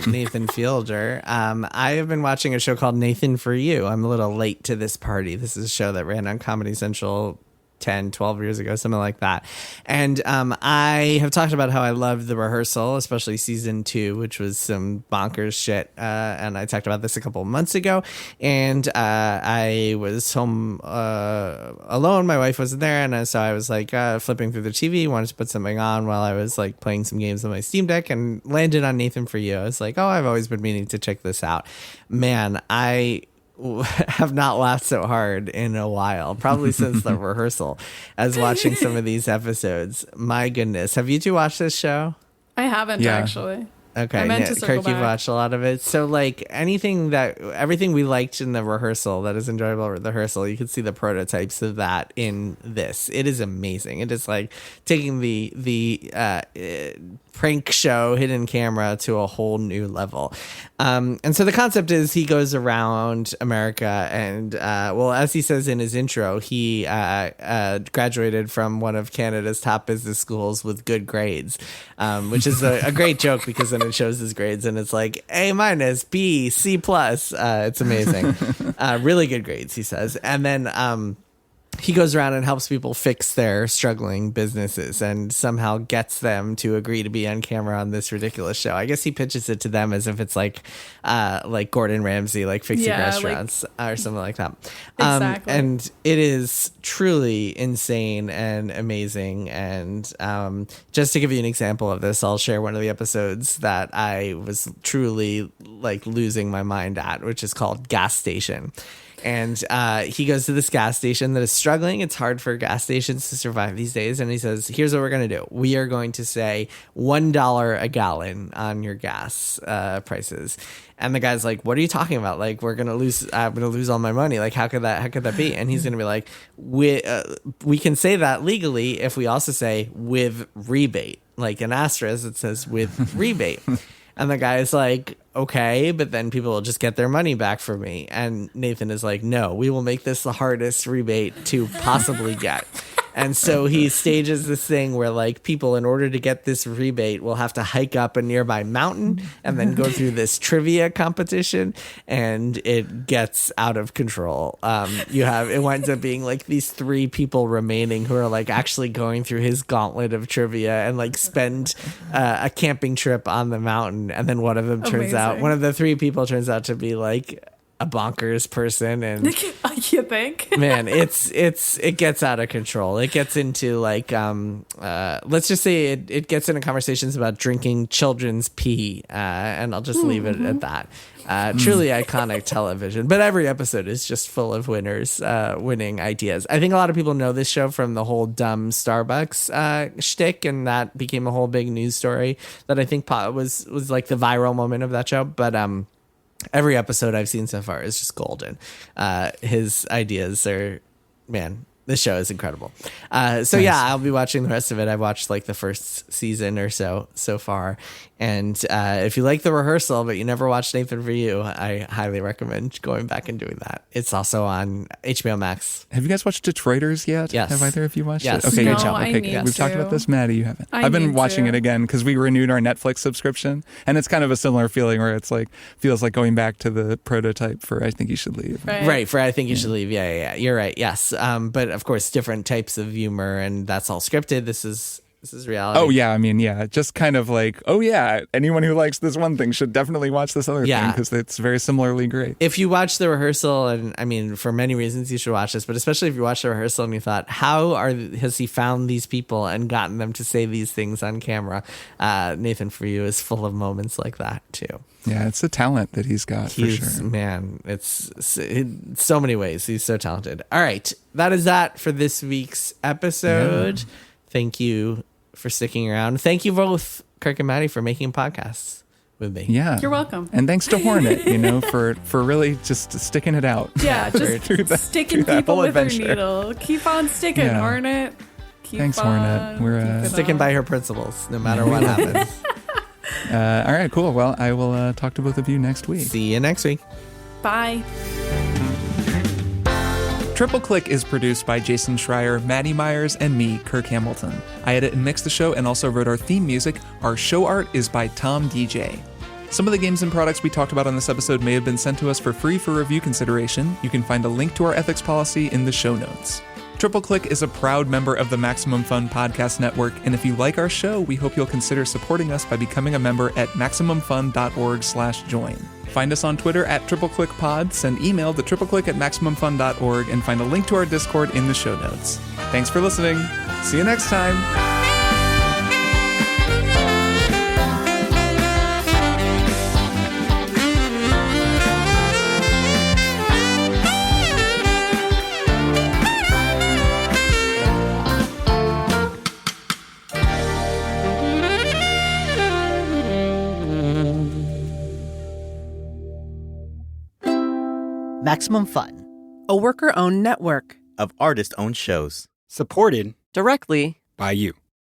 Nathan Fielder. I have been watching a show called Nathan for You. I'm a little late to this party. This is a show that ran on Comedy Central 10, 12 years ago, something like that. And I have talked about how I loved The Rehearsal, especially season 2, which was some bonkers shit. And I talked about this a couple of months ago. And I was home alone. My wife wasn't there. And so I was like flipping through the TV, wanted to put something on while I was like playing some games on my Steam Deck, and landed on Nathan for You. I was like, I've always been meaning to check this out. Man, I have not laughed so hard in a while, probably since The Rehearsal, as watching some of these episodes. My goodness. Have you two watched this show? I haven't actually. Okay, I meant to circle Kirk, you've back. watched a lot of it. So, like, everything we liked in The Rehearsal that is enjoyable in The Rehearsal, you can see the prototypes of that in this. It is amazing. It is like taking the prank show, hidden camera, to a whole new level. And so the concept is he goes around America and, as he says in his intro, he graduated from one of Canada's top business schools with good grades, which is a great joke because then it shows his grades and it's like A-, B, C+. It's amazing. Really good grades, he says. And then he goes around and helps people fix their struggling businesses and somehow gets them to agree to be on camera on this ridiculous show. I guess he pitches it to them as if it's like Gordon Ramsay, like fixing restaurants or something like that. Exactly. And it is truly insane and amazing. And just to give you an example of this, I'll share one of the episodes that I was truly like losing my mind at, which is called Gas Station. And he goes to this gas station that is struggling. It's hard for gas stations to survive these days. And he says, here's what we're going to do. We are going to say $1 a gallon on your gas prices. And the guy's like, what are you talking about? Like, I'm going to lose all my money. Like, how could that be? And he's going to be like, we can say that legally if we also say with rebate, like an asterisk that says with rebate. And the guy is like, okay, but then people will just get their money back from me. And Nathan is like, no, we will make this the hardest rebate to possibly get. And so he stages this thing where like people, in order to get this rebate, will have to hike up a nearby mountain and then go through this trivia competition, and it gets out of control. It winds up being like these 3 people remaining who are like actually going through his gauntlet of trivia and like spend a camping trip on the mountain. And then one of them one of the 3 people turns out to be like a bonkers person, and you think? Man, it gets out of control. It gets into like let's just say it gets into conversations about drinking children's pee, and I'll just leave it at that. Truly iconic television, but every episode is just full of winners winning ideas. I think a lot of people know this show from the whole dumb Starbucks shtick, and that became a whole big news story that I think was like the viral moment of that show. But every episode I've seen so far is just golden. His ideas are, man, this show is incredible. So yeah, I'll be watching the rest of it. I've watched like the first season or so far. And if you like The Rehearsal, but you never watched Nathan for You, I highly recommend going back and doing that. It's also on HBO Max. Have you guys watched Detroiters yet? Yes. Have either of you watched Yes. it? Okay, No, good job. I Okay, need good. We've talked to. about this. Maddie, you haven't. I I've been need watching to. it again because we renewed our Netflix subscription, and it's kind of a similar feeling where it's like feels like going back to the prototype for I Think You Should Leave. Right, for I Think You Should Leave. Yeah. You're right. Yes. But of course, different types of humor, and that's all scripted. This is reality. Oh, yeah. I mean, yeah. Just kind of like, oh, yeah. Anyone who likes this one thing should definitely watch this other thing because it's very similarly great. If you watch The Rehearsal, and I mean, for many reasons you should watch this, but especially if you watch The Rehearsal and you thought, has he found these people and gotten them to say these things on camera? Nathan for You is full of moments like that too. Yeah, it's a talent that he's got for sure. Man, it's in so many ways. He's so talented. All right. That is that for this week's episode. Yeah. Thank you for sticking around. Thank you both, Kirk and Maddy, for making podcasts with me. Yeah. You're welcome. And thanks to Hornet, for really just sticking it out. Yeah, just sticking people with adventure. their needle. Keep on sticking, Hornet. Thanks, Hornet. We're sticking by her principles no matter what happens. All right, cool. Well, I will talk to both of you next week. See you next week. Bye. Triple Click is produced by Jason Schreier, Maddy Myers, and me, Kirk Hamilton. I edit and mix the show and also wrote our theme music. Our show art is by Tom DJ. Some of the games and products we talked about on this episode may have been sent to us for free for review consideration. You can find a link to our ethics policy in the show notes. Triple Click is a proud member of the Maximum Fun Podcast Network, and if you like our show, we hope you'll consider supporting us by becoming a member at MaximumFun.org/join. Find us on Twitter at TripleClickPod, send email to tripleclick@MaximumFun.org, and find a link to our Discord in the show notes. Thanks for listening. See you next time. Maximum Fun, a worker-owned network of artist-owned shows. Supported directly by you.